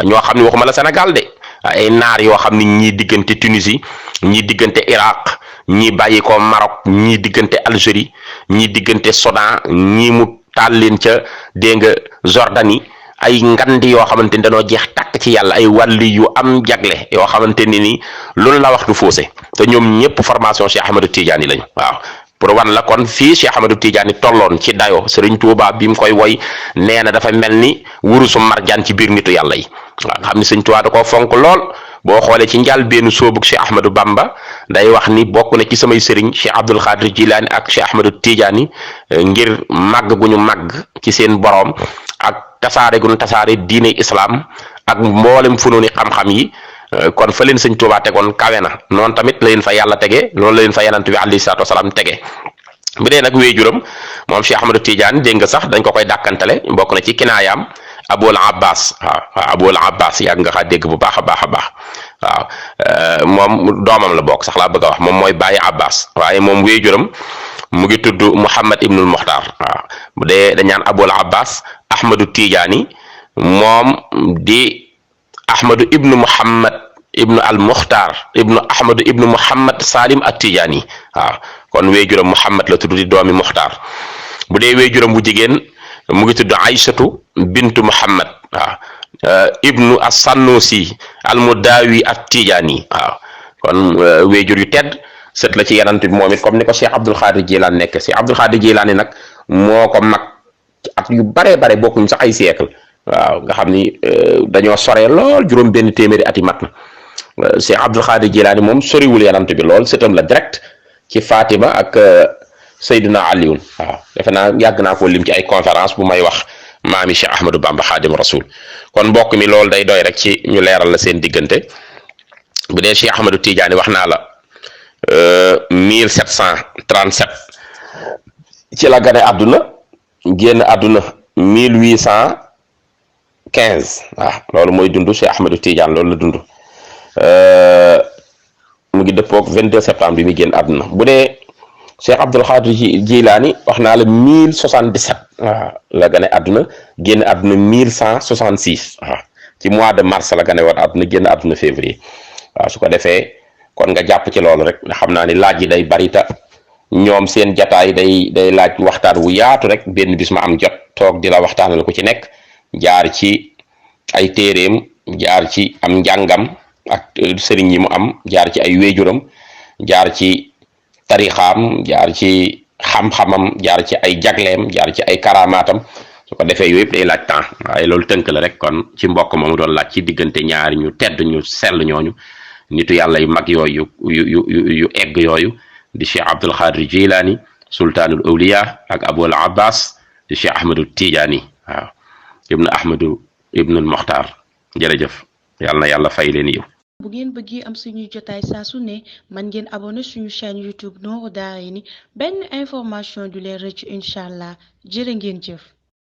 ñoo xam ni waxuma la Sénégal de ay naar yoo xam ni ñii diggante Tunisie ñii diggante Irak ñii bàyyi ko Maroc ñii diggante Algérie ñii diggante Soudan ñii mu taal leen ca dégg nga Jordanie ay ngandi yoo xamante ni dañoo jeex tàkk ci yàlla ay wàlli yu am jagle yoo xamante ne ni loolu la wax du faussé te ñoom ñëpp formation Cheikh Ahmadou Tidiane lañu waaw. pour wan la kon fii Cheikh Ahmadou Tidiane tolloon ci dayo Serigne Touba bi mu koy woy nee na dafa mel ni wurusu marjaan ci biir nitu yàlla yi waaw nga xam ne Serigne Touba da koo fonk lool boo xoolee ci njaal benn soobug Cheikh Ahmadou Bamba day wax ni bokk na ci samay sëriñ Cheikh Abdul Xaadir Jilaani ak Cheikh Ahmadu Tijaani ngir màgg gu ñu màgg ci seen boroom ak tasaare gu ñu tasaare diine islam ak mboolem funooni xam-xam yi kon fa leen sëñ Tuubaa tegoon kawe na noonu tamit la leen fa yàlla tege loolu la leen fa yanant bi alayhi salaatu wasalaam tege bu dee nag wéejuram moom Cheikh Ahmadu Tidiane dégg nga sax dañ ko koy dàkkantale bokk na ci kinaayaam Abul Abbas waaw Abul Abbas yàgg nga xaa dégg bu baax a baax a baax waaw moom doomam la bokk sax laa bëgg a wax moom mooy bàyyi Abbas waaye moom wéejuram mu ngi tudd Mouhamed Ibnul Mokhtar waaw bu dee dañ naan Abul Abbas Ahmadu Tidiane moom di Ahmadu Ibnu Mouhamed Ibnu al Mokhtar Ibnu Ahmadu Ibnu Mouhamed Salim at Tidiane waaw kon wéejuram Mouhamed la tudd di doomi Mokhtar bu dee wéejuram bu jigéen mu ngi tudd Aïchatu bintu Mouhamed waaw Ibnu as-Sannusi al Mudawi at Tidiane waaw kon wéejur yu tedd sët la ci yanant bi moom it comme ni ko Cheikh Abdul Xaadir Jilaan nekk si Abdul Xaadir Jilaani nag moo ko mag at yu bare bokkuñ sax ay siècle waaw nga xam ni dañoo soree lool juróom benn téeméeri at yi mat na Cheikh Abdul Xaadir Jilaani moom soriwul yanant bi lool sëtam la direct ci Fatima ak Seydina Aliyun waaw defe naa yàgg naa koo lim ci ay conférence bu may wax maami Cheikh Ahmadou Bamba Xaadim Rasul kon mbokk mi loolu day doy rek ci ñu leeral la seen diggante bu dee Cheikh Ahmadou Tidiane wax naa la 1737 ci la gane àdduna génn àdduna 1815 waaw loolu mooy dund Cheikh Ahmadou Tidiane loolu la dund mu ngi dëppook 22 septembre bi muy génn àdduna bu dee Cheikh Abdul Xaadir Jilaani wax naa la 1077 waaw la gane àdduna génn àdduna 1166 waaw ci mois de mars la gane woon àdduna génn àdduna février waaw su ko defee kon nga jàpp ci loolu rek nga xam naa ni laaj yi day bari ta ñoom seen jataay day laaj waxtaan wu yaatu rek benn bis ma am jot toog di la waxtaanal ku ci nekk jaar ci ay téeréem jaar ci am njàngam ak sëriñ yi mu am jaar ci ay wéejuram jaar ci tarixaam jaar ci xam-xamam jaar ci ay jagleem jaar ci ay karamaatam su ko defee yooyu yëpp day laaj temps waaye loolu tënk la rek kon ci mbokk moomu doon laaj ci diggante ñaari ñu tedd ñu sell ñooñu nitu yàlla yu mag yooyu yu egg yooyu di Cheikh Abdul Xaadir Jilaani sultaanul awliya ak Abul Abbas di Cheikh Ahmadu Tijaani waaw ibnu Ahmadu ibnul Mokhtar jërëjëf yàlla na yàlla fay leen yiw. bu ngeen bëggee am suñuy jotaay saa su ne man ngeen abonné suñu chaîne YouTube Nourou Darayni benn information du leen rëcc incha allah jërë ngeen jëf.